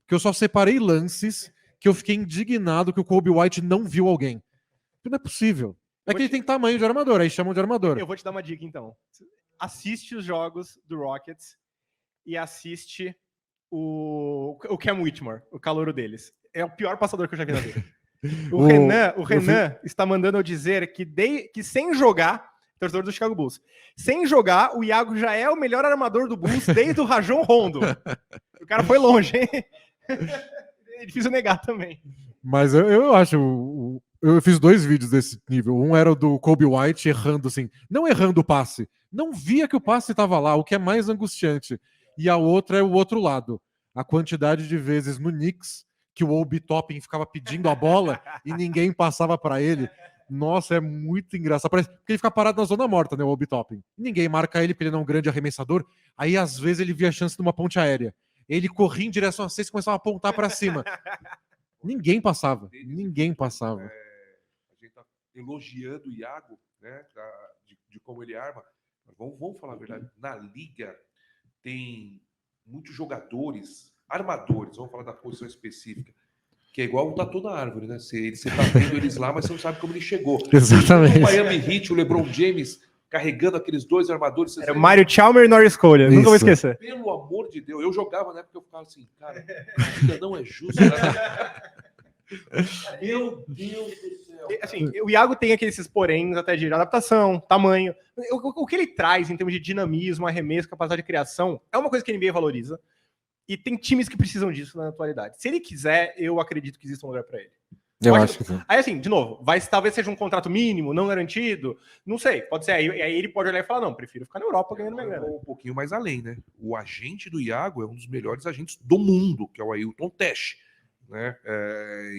Speaker 3: que eu só separei lances que eu fiquei indignado que o Kobe White não viu alguém. Não é possível. É que ele tem tamanho de armador, aí chamam de armador.
Speaker 2: Eu vou te dar uma dica, então. Assiste os jogos do Rockets e assiste o Cam Whitmore, o calouro deles. É o pior passador que eu já vi na vida. O Renan está mandando eu dizer que sem jogar, torcedor do Chicago Bulls, sem jogar, o Iago já é o melhor armador do Bulls desde o Rajon Rondo. O cara foi longe, hein? É difícil negar também.
Speaker 3: Mas eu acho... Eu fiz 2 vídeos desse nível. Um era o do Kobe White errando, assim, não errando o passe, não via que o passe estava lá, o que é mais angustiante. E a outra é o outro lado. A quantidade de vezes no Knicks que o Obi Toppin ficava pedindo a bola e ninguém passava para ele. Nossa, é muito engraçado. Parece que ele fica parado na zona morta, né, o Obi Toppin. Ninguém marca ele porque ele não é um grande arremessador. Aí, às vezes, ele via a chance de uma ponte aérea. Ele corria em direção à cesta e começava a apontar para cima. Ninguém passava. Ninguém passava.
Speaker 4: A gente tá elogiando o Iago, né, de como ele arma. Mas vamos falar a verdade. Na liga tem muitos jogadores, armadores, vamos falar da posição específica, que é igual um tatu na árvore, né? Você tá vendo eles lá, mas você não sabe como ele chegou.
Speaker 3: Exatamente.
Speaker 4: O Miami Heat, o LeBron James carregando aqueles 2 armadores.
Speaker 2: Era o Mario Chalmers e Norris Cole, nunca vou esquecer.
Speaker 4: Pelo amor de Deus, eu jogava na época, eu ficava assim, cara, ainda não é justo. Né? Meu Deus do céu.
Speaker 2: Assim, o Iago tem esses poréns até de adaptação, tamanho. O que ele traz em termos de dinamismo, arremesso, capacidade de criação, é uma coisa que a NBA valoriza. E tem times que precisam disso na atualidade. Se ele quiser, eu acredito que existe um lugar para ele.
Speaker 3: Eu acho que sim.
Speaker 2: Aí, assim, de novo, talvez seja um contrato mínimo, não garantido. Não sei, pode ser. Aí ele pode olhar e falar: não, prefiro ficar na Europa ganhando minha grana.
Speaker 4: Um pouquinho mais além, né? O agente do Iago é um dos melhores agentes do mundo, que é o Ailton Tesh. Né?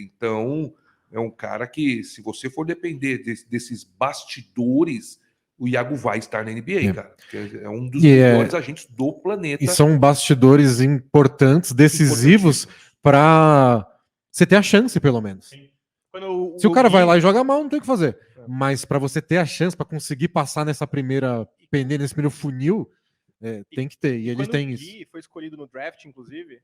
Speaker 4: Então, é um cara que, se você for depender desses bastidores, o Iago vai estar na NBA, cara. É um dos melhores agentes do planeta.
Speaker 3: E são bastidores importantes, decisivos, para você ter a chance, pelo menos. Se o cara vai lá e joga mal, não tem o que fazer. Mas para você ter a chance, para conseguir passar nesse primeiro funil, tem que ter. E ele tem isso.
Speaker 2: O Gui foi escolhido no draft, inclusive,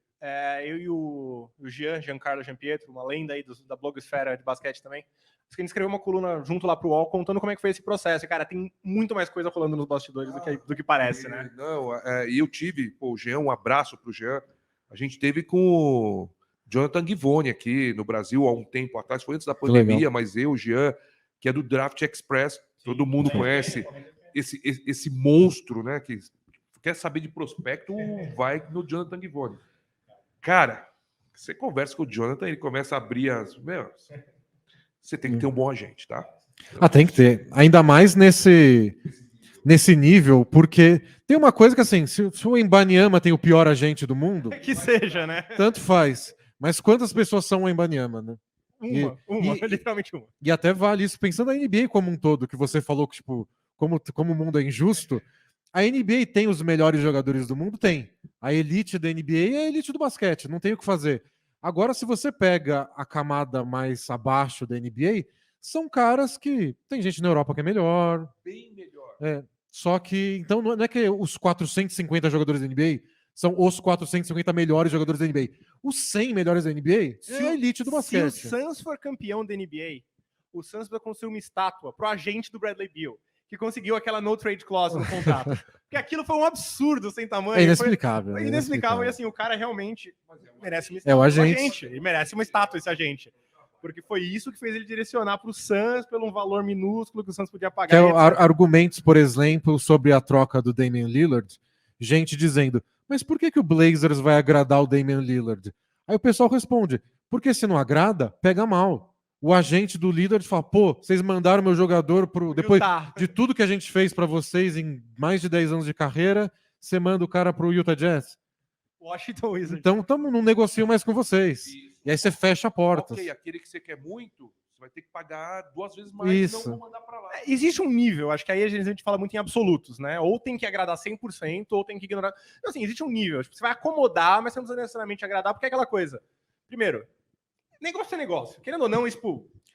Speaker 2: eu e o Giancarlo Giampietro, uma lenda aí da blogosfera de basquete também, a gente escreveu uma coluna junto lá pro UOL contando como é que foi esse processo. E, cara, tem muito mais coisa rolando nos bastidores do que parece, né?
Speaker 4: Não, e eu tive, o Jean, um abraço pro Jean. A gente teve com o Jonathan Givone aqui no Brasil há um tempo atrás, foi antes da pandemia, mas o Jean, que é do Draft Express, todo mundo conhece esse monstro, né? Que quer saber de prospecto, vai no Jonathan Givone. Cara, você conversa com o Jonathan, ele começa a abrir você tem que ter um bom agente, tá?
Speaker 3: Tem que ter. Ainda mais nesse nível, porque tem uma coisa que, assim, se o Embanyama tem o pior agente do mundo...
Speaker 2: Que seja, né?
Speaker 3: Tanto faz. Mas quantas pessoas são o Embanyama, né?
Speaker 2: Literalmente uma.
Speaker 3: E até vale isso, pensando na NBA como um todo, que você falou que, tipo, como o mundo é injusto, a NBA tem os melhores jogadores do mundo? Tem. A elite da NBA é a elite do basquete, não tem o que fazer. Agora, se você pega a camada mais abaixo da NBA, são caras que... Tem gente na Europa que é melhor.
Speaker 4: Bem melhor.
Speaker 3: Só que... Então, não é que os 450 jogadores da NBA são os 450 melhores jogadores da NBA. Os 100 melhores da NBA é a elite do basquete.
Speaker 2: Se o Suns for campeão da NBA, o Suns vai construir uma estátua pro agente do Bradley Beal, que conseguiu aquela no trade clause no contrato. Porque aquilo foi um absurdo sem tamanho.
Speaker 3: É inexplicável.
Speaker 2: Foi inexplicável. E assim, o cara realmente merece uma
Speaker 3: estátua. É o agente.
Speaker 2: Ele merece uma estátua, esse agente. Porque foi isso que fez ele direcionar para o Suns pelo um valor minúsculo que o Suns podia pagar.
Speaker 3: Argumentos, por exemplo, sobre a troca do Damian Lillard. Gente dizendo, mas por que o Blazers vai agradar o Damian Lillard? Aí o pessoal responde, porque se não agrada, pega mal. O agente do Lillard fala, vocês mandaram meu jogador depois de tudo que a gente fez para vocês em mais de 10 anos de carreira, você manda o cara pro Utah Jazz.
Speaker 2: Washington Wizards.
Speaker 3: Então não negocio mais com vocês. Isso. E aí você fecha a porta.
Speaker 4: Ok, aquele que você quer muito, Você vai ter que pagar 2 vezes mais
Speaker 3: Isso.
Speaker 4: e não vou mandar pra lá.
Speaker 2: Existe um nível, acho que aí a gente fala muito em absolutos, né? Ou tem que agradar 100%, ou tem que ignorar. Então, assim, existe um nível. Tipo, você vai acomodar, mas você não precisa necessariamente agradar, porque é aquela coisa. Primeiro, negócio é negócio. Querendo ou não, isso,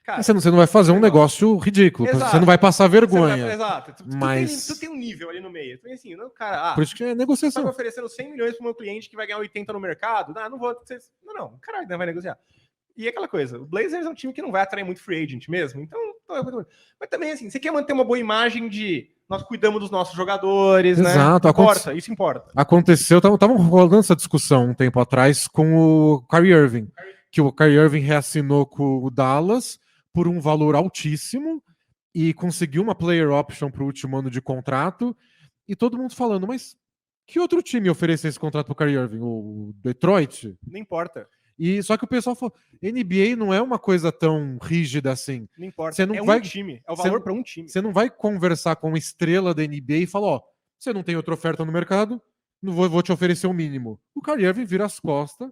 Speaker 2: cara.
Speaker 3: Você não vai fazer um negócio ridículo.
Speaker 2: Exato.
Speaker 3: Você não vai passar
Speaker 2: Você
Speaker 3: vergonha.
Speaker 2: vai, exato.
Speaker 3: Mas-
Speaker 2: Tu tem um nível ali no meio. Tu tem assim, não, cara,
Speaker 3: Por isso que é
Speaker 2: você tá me
Speaker 3: negociação.
Speaker 2: oferecendo 100 milhões pro meu cliente que vai ganhar 80 no mercado? Não vou. Não, caralho, não vai negociar. E aquela coisa, o Blazers é um time que não vai atrair muito free agent mesmo, então. Mas também, assim, você quer manter uma boa imagem de nós cuidamos dos nossos jogadores,
Speaker 3: Exato,
Speaker 2: né? Importa, isso importa.
Speaker 3: Aconteceu, estavam rolando essa discussão um tempo atrás com o Kyrie Irving, que o Kyrie Irving reassinou com o Dallas por um valor altíssimo e conseguiu uma player option para o último ano de contrato, e todo mundo falando, mas que outro time ofereceu esse contrato para o Kyrie Irving? O Detroit?
Speaker 2: Não importa.
Speaker 3: E só que o pessoal falou, NBA não é uma coisa tão rígida assim.
Speaker 2: Não importa.
Speaker 3: Você não
Speaker 2: é
Speaker 3: vai-
Speaker 2: um time. É o valor para um time.
Speaker 3: Você não vai conversar com uma estrela da NBA e falar, ó, você não tem outra oferta no mercado, não vou te oferecer o mínimo. O Kyrie Irving vira as costas.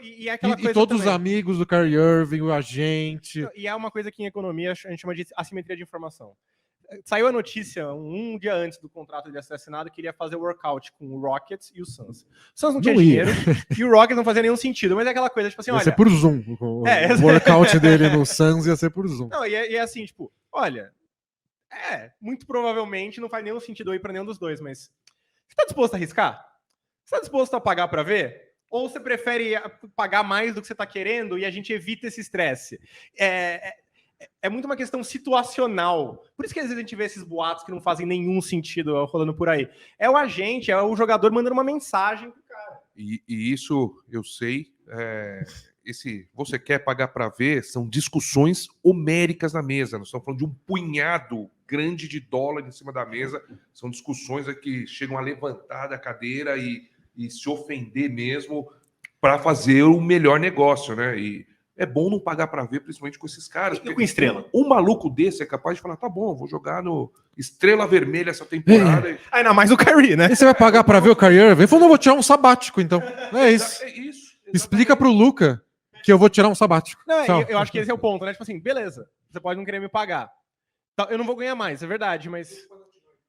Speaker 2: E é aquela
Speaker 3: E
Speaker 2: coisa
Speaker 3: todos os
Speaker 2: também.
Speaker 3: amigos do Kyrie Irving, o agente.
Speaker 2: E é uma coisa que em economia a gente chama de assimetria de informação. Saiu a notícia um dia antes do contrato de ser assinado que ele ia fazer workout com o Rockets e o Suns. O Suns não tinha
Speaker 3: Não ia.
Speaker 2: dinheiro e o Rockets não fazia nenhum sentido, mas é aquela coisa, tipo assim,
Speaker 3: Ia
Speaker 2: olha...
Speaker 3: ser por Zoom. O
Speaker 2: É,
Speaker 3: workout dele no Suns ia ser por Zoom.
Speaker 2: Não, e é assim, tipo, olha, muito provavelmente não faz nenhum sentido eu ir pra nenhum dos dois, mas você tá disposto a arriscar? Você tá disposto a pagar pra ver? Ou você prefere pagar mais do que você tá querendo e a gente evita esse estresse? É muito uma questão situacional. Por isso que às vezes a gente vê esses boatos que não fazem nenhum sentido rolando por aí. É o agente, é o jogador mandando uma mensagem pro cara.
Speaker 4: E isso eu sei. Esse você quer pagar para ver são discussões homéricas na mesa. Nós estamos falando de um punhado grande de dólar em cima da mesa. São discussões que chegam a levantar da cadeira e se ofender mesmo para fazer o melhor negócio, né? E é bom não pagar para ver, principalmente com esses caras.
Speaker 2: E com estrela.
Speaker 4: Um maluco desse é capaz de falar: tá bom, vou jogar no Estrela Vermelha essa temporada.
Speaker 2: Ainda mais o Kyrie, né?
Speaker 3: E você vai pagar pra ver o Kyrie Irving? Ele falou, não, vou tirar um sabático, então. É isso.
Speaker 4: É isso.
Speaker 3: Explica pro Luca que eu vou tirar um sabático.
Speaker 2: Não,
Speaker 3: Tchau.
Speaker 2: eu acho que esse é o ponto, né? Tipo assim, beleza, você pode não querer me pagar. Tá, eu não vou ganhar mais, é verdade, mas...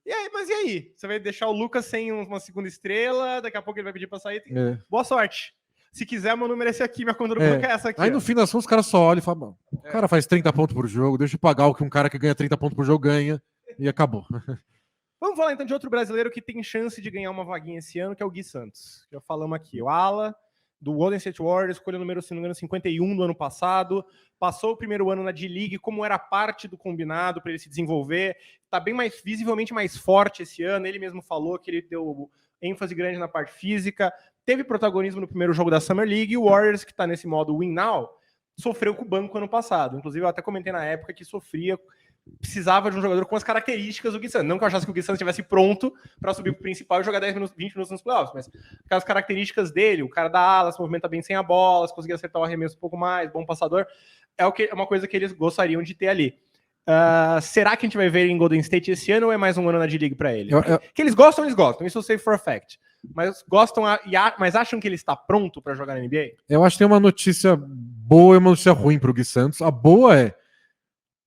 Speaker 2: E aí? Você vai deixar o Lucas sem uma segunda estrela, daqui a pouco ele vai pedir pra sair.
Speaker 3: É.
Speaker 2: Boa sorte. Se quiser, meu número é esse aqui, minha conta do
Speaker 3: É.
Speaker 2: banco é essa aqui.
Speaker 3: Aí
Speaker 2: ó.
Speaker 3: no fim das contas, os caras só olham e falam, "Bom, o cara faz 30 pontos por jogo, deixa eu pagar o que um cara que ganha 30 pontos por jogo ganha, e acabou."
Speaker 2: Vamos falar então de outro brasileiro que tem chance de ganhar uma vaguinha esse ano, que é o Gui Santos. Já falamos aqui, o ala do Golden State Warriors, escolha número 51 do ano passado, passou o primeiro ano na D-League, como era parte do combinado para ele se desenvolver, está bem mais, visivelmente mais forte esse ano, ele mesmo falou que ele deu ênfase grande na parte física, teve protagonismo no primeiro jogo da Summer League, e o Warriors, que está nesse modo win now, sofreu com o banco ano passado. Inclusive, eu até comentei na época que precisava de um jogador com as características do Gui Santos. Não que eu achasse que o Gui Santos estivesse pronto para subir para o principal e jogar 10 minutos, 20 minutos nos playoffs, mas aquelas características dele, o cara da ala, se movimenta bem sem a bola, se conseguir acertar o arremesso um pouco mais, bom passador, é uma coisa que eles gostariam de ter ali. Será que a gente vai ver ele em Golden State esse ano ou é mais um ano na D-League para ele? Que eles gostam, isso eu sei for a fact. Mas mas acham que ele está pronto para jogar na NBA?
Speaker 3: Eu acho que tem uma notícia boa e uma notícia ruim pro Gui Santos. A boa é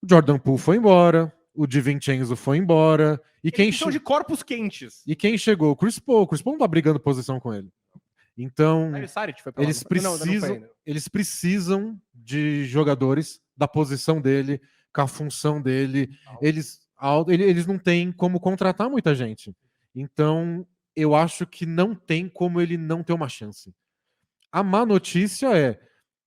Speaker 3: o Jordan Poole foi embora, o DiVincenzo foi embora. E quem
Speaker 2: são de corpos quentes.
Speaker 3: E quem chegou? O Chris Paul. O Chris Paul não tá brigando posição com ele. Então, eles precisam de jogadores da posição dele, com a função dele. Eles não têm como contratar muita gente. Então, eu acho que não tem como ele não ter uma chance. A má notícia é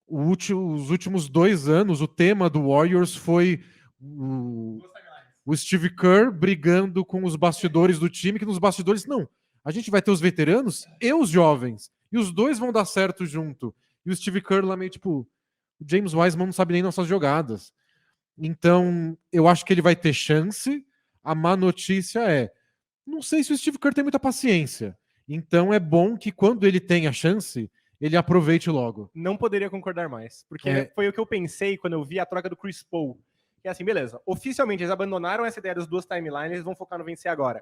Speaker 3: os últimos 2 anos, o tema do Warriors foi o Steve Kerr brigando com os bastidores do time, que nos bastidores, não, a gente vai ter os veteranos e os jovens, e os dois vão dar certo junto. E o Steve Kerr lá meio tipo, o James Wiseman não sabe nem nossas jogadas. Então, eu acho que ele vai ter chance. A má notícia é, não sei se o Steve Kerr tem muita paciência. Então, é bom que quando ele tem a chance, ele aproveite logo.
Speaker 2: Não poderia concordar mais. Porque foi o que eu pensei quando eu vi a troca do Chris Paul. Que é assim, beleza. Oficialmente, eles abandonaram essa ideia das duas timelines, eles vão focar no vencer agora.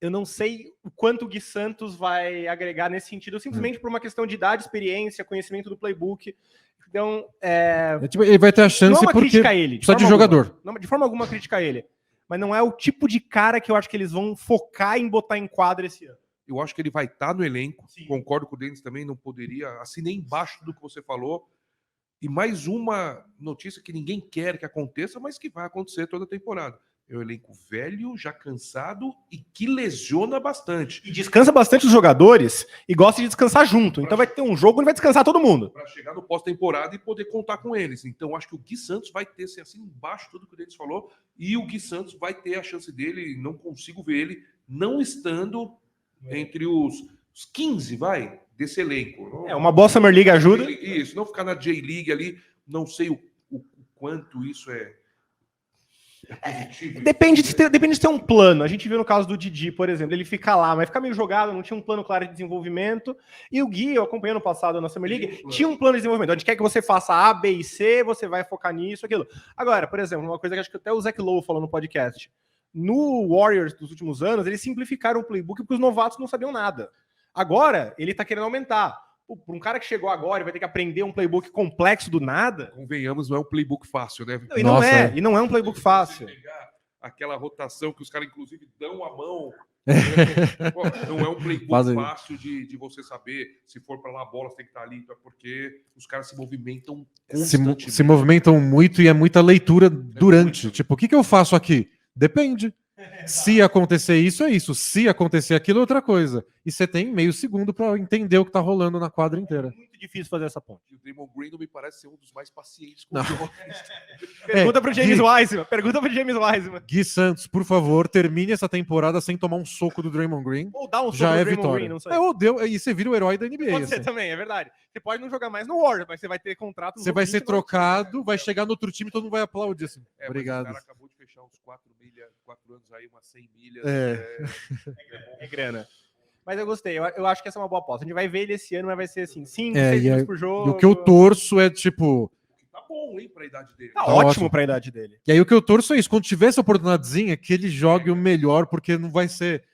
Speaker 2: eu não sei o quanto o Gui Santos vai agregar nesse sentido, simplesmente por uma questão de idade, experiência, conhecimento do playbook. Então,
Speaker 3: Ele vai ter a
Speaker 2: não é
Speaker 3: chance
Speaker 2: uma
Speaker 3: porque
Speaker 2: crítica a ele.
Speaker 3: precisa de
Speaker 2: forma
Speaker 3: jogador.
Speaker 2: alguma. Não, de forma alguma crítica a ele. Mas não é o tipo de cara que eu acho que eles vão focar em botar em quadra esse ano.
Speaker 4: Eu acho que ele vai estar no elenco.
Speaker 2: Sim.
Speaker 4: Concordo com o Denis também, não poderia. Assinei embaixo do que você falou. E mais uma notícia que ninguém quer que aconteça, mas que vai acontecer toda a temporada. É um elenco velho, já cansado e que lesiona bastante.
Speaker 2: E descansa bastante os jogadores e gosta de descansar junto. Então vai ter um jogo onde vai descansar todo mundo.
Speaker 4: Para chegar no pós-temporada e poder contar com eles. Então acho que o Gui Santos vai ter, assim embaixo tudo que o Denis falou, e o Gui Santos vai ter a chance dele. Não consigo ver ele não estando entre os 15, desse elenco.
Speaker 2: Uma boa Summer League ajuda.
Speaker 4: Isso, não ficar na J-League ali, não sei o quanto isso é positivo.
Speaker 2: Depende de ter um plano. A gente viu no caso do Didi, por exemplo, ele fica lá, mas fica meio jogado, não tinha um plano claro de desenvolvimento. E o Gui, eu acompanhei no passado na Summer League, tinha um plano de desenvolvimento. A gente quer que você faça A, B e C, você vai focar nisso, aquilo. Agora, por exemplo, uma coisa que acho que até o Zach Lowe falou no podcast. No Warriors dos últimos anos, eles simplificaram o playbook porque os novatos não sabiam nada. Agora, ele tá querendo aumentar. Para um cara que chegou agora e vai ter que aprender um playbook complexo do nada.
Speaker 4: Convenhamos, não é um playbook fácil, né?
Speaker 2: Não, e não é um playbook fácil.
Speaker 4: Aquela rotação que os caras, inclusive, dão a mão. Não é um playbook fácil de você saber. Se for para lá a bola, você tem que estar ali. Porque os caras se movimentam constantemente.
Speaker 3: Se movimentam muito e é muita leitura durante. Tipo, o que eu faço aqui? Depende. Se acontecer isso, é isso. Se acontecer aquilo, é outra coisa. E você tem meio segundo para entender o que tá rolando na quadra inteira.
Speaker 2: É muito difícil fazer essa ponte.
Speaker 4: E o Draymond Green não me parece ser um dos mais pacientes com
Speaker 3: Não.
Speaker 4: os jogos.
Speaker 2: Pergunta pro James Wiseman.
Speaker 3: Gui Santos, por favor, termine essa temporada sem tomar um soco do Draymond Green.
Speaker 2: Ou dá um soco
Speaker 3: Já
Speaker 2: no
Speaker 3: é
Speaker 2: Draymond
Speaker 3: vitória.
Speaker 2: Green, não sei.
Speaker 3: E você vira o herói da NBA.
Speaker 2: Pode ser
Speaker 3: assim.
Speaker 2: também, é verdade. Você pode não jogar mais no Warriors, mas você vai ter contrato.
Speaker 3: Você vai ser trocado, vai chegar no outro time e todo mundo vai aplaudir. Assim. Obrigado.
Speaker 4: Mas o cara acabou de fechar uns 4 anos aí, umas 100 milhas.
Speaker 2: É grana. Mas eu gostei, eu acho que essa é uma boa aposta. A gente vai ver ele esse ano, mas vai ser assim, 5, 6 minutos por jogo.
Speaker 3: E o que eu torço é tipo.
Speaker 4: Tá bom, hein, pra idade dele.
Speaker 2: Tá ótimo pra idade dele.
Speaker 3: E aí o que eu torço é isso, quando tiver essa oportunidadezinha, que ele jogue o melhor, porque não vai ser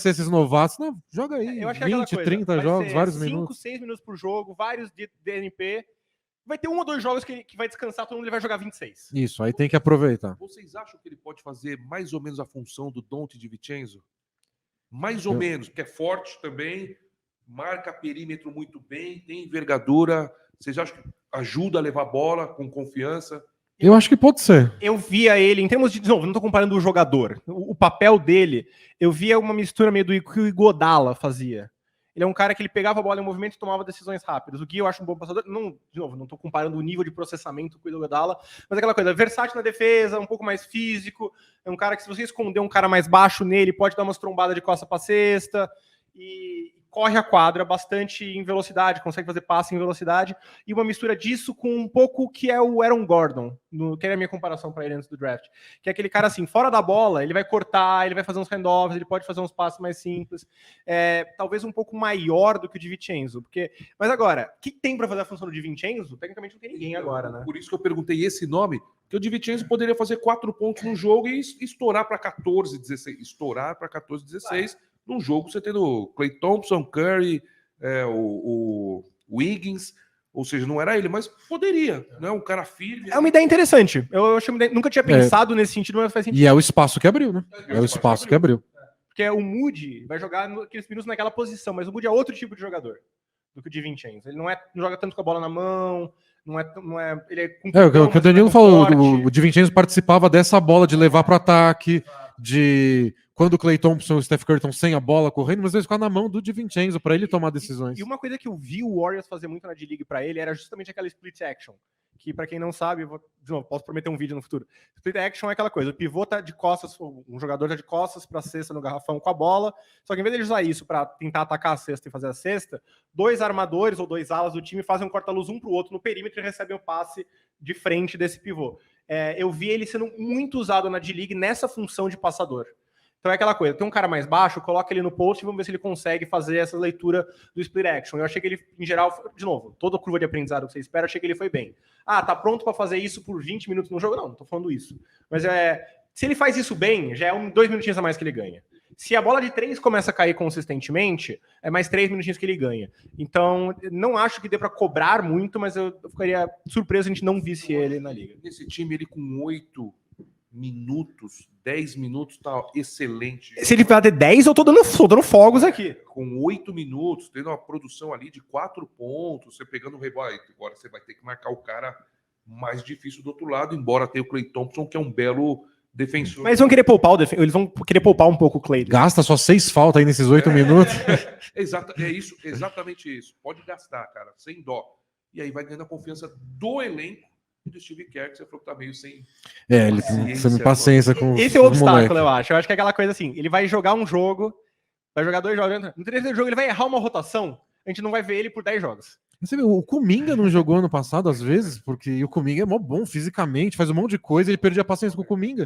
Speaker 3: esses novatos. Não, joga aí,
Speaker 2: Eu acho que
Speaker 3: 20, 30 jogos, vários minutos.
Speaker 2: 5, 6 minutos por jogo, vários de DNP. Vai ter 1 ou 2 jogos que vai descansar, todo mundo ele vai jogar 26.
Speaker 3: Isso, aí tem que aproveitar.
Speaker 4: Vocês acham que ele pode fazer mais ou menos a função do Donte DiVincenzo? Mais ou menos, porque é forte também, marca perímetro muito bem, tem envergadura. Vocês acham que ajuda a levar a bola com confiança?
Speaker 3: Eu acho que pode ser.
Speaker 2: Eu via ele, em termos de novo, não tô comparando o jogador, o papel dele, eu via uma mistura meio do que o Iguodala fazia. Ele é um cara que ele pegava a bola em movimento e tomava decisões rápidas. O Gui eu acho um bom passador. Não, de novo, não tô comparando o nível de processamento com o Iguodala, mas aquela coisa, versátil na defesa, um pouco mais físico, é um cara que se você esconder um cara mais baixo nele, pode dar umas trombadas de costa pra cesta, e corre a quadra bastante em velocidade, consegue fazer passe em velocidade, e uma mistura disso com um pouco que é o Aaron Gordon, que é a minha comparação para ele antes do draft, que é aquele cara assim, fora da bola, ele vai cortar, ele vai fazer uns handoffs, ele pode fazer uns passes mais simples, talvez um pouco maior do que o DiVincenzo, mas agora, o que tem para fazer a função do DiVincenzo? Tecnicamente não tem ninguém agora, né?
Speaker 4: Por isso que eu perguntei esse nome, que o DiVincenzo poderia fazer 4 pontos no jogo e estourar para 14, 16, num jogo você tendo Klay Thompson, Curry, o Wiggins, ou seja, não era ele, mas poderia, né? Um cara firme.
Speaker 2: É uma ideia interessante. Eu acho nunca tinha pensado nesse sentido, mas faz sentido.
Speaker 3: E é o espaço que abriu, né? É o espaço que abriu.
Speaker 2: Porque o Moody vai jogar aqueles minutos naquela posição, mas o Moody é outro tipo de jogador do que o DiVincenzo. Ele não joga tanto com a bola na mão, ele é
Speaker 3: o que o Danilo falou, o DiVincenzo participava dessa bola de levar para o ataque, de quando o Klay Thompson e o Steph Curry estão sem a bola correndo, mas às vezes ficar na mão do DiVincenzo para ele tomar decisões.
Speaker 2: E uma coisa que eu vi o Warriors fazer muito na D-League para ele era justamente aquela split action, que para quem não sabe, de novo, posso prometer um vídeo no futuro. Split action é aquela coisa, o pivô tá de costas, um jogador tá de costas para a cesta no garrafão com a bola, só que em vez de ele usar isso para tentar atacar a cesta e fazer a cesta, 2 armadores ou 2 alas do time fazem um corta-luz um pro outro no perímetro e recebem o passe de frente desse pivô. Eu vi ele sendo muito usado na D-League nessa função de passador. Então é aquela coisa, tem um cara mais baixo, coloca ele no post e vamos ver se ele consegue fazer essa leitura do split action. Eu achei que ele, em geral, de novo, toda a curva de aprendizado que você espera, achei que ele foi bem. Tá pronto para fazer isso por 20 minutos no jogo? Não tô falando isso. Mas se ele faz isso bem, já é 2 minutinhos a mais que ele ganha. Se a bola de 3 começa a cair consistentemente, é mais 3 minutinhos que ele ganha. Então, não acho que dê para cobrar muito, mas eu ficaria surpreso se a gente não visse ele na liga.
Speaker 4: Nesse time, ele com 8 minutos, 10 minutos, tá excelente.
Speaker 2: Se ele vai ter 10, eu tô dando fogos aqui.
Speaker 4: Com 8 minutos, tendo uma produção ali de 4 pontos, você pegando o rebote, agora você vai ter que marcar o cara mais difícil do outro lado, embora tenha o Klay Thompson, que é um belo defensor.
Speaker 2: Mas eles vão querer poupar eles vão querer poupar um pouco o Klay.
Speaker 3: Gasta só 6 faltas aí nesses 8 minutos.
Speaker 4: Exatamente isso. Pode gastar, cara, sem dó. E aí vai ganhando a confiança do elenco e do Steve Kerr, que você falou que tá meio sem
Speaker 3: Ele tem sem paciência com
Speaker 2: esse é o obstáculo,
Speaker 3: moleque.
Speaker 2: eu acho. Eu acho que é aquela coisa assim, ele vai jogar um jogo, vai jogar 2 jogos, no terceiro jogo ele vai errar uma rotação, a gente não vai ver ele por 10 jogos.
Speaker 3: Você viu, o Kuminga não jogou ano passado, às vezes, porque o Kuminga é mó bom fisicamente, faz um monte de coisa, ele perdia a paciência com o Kuminga,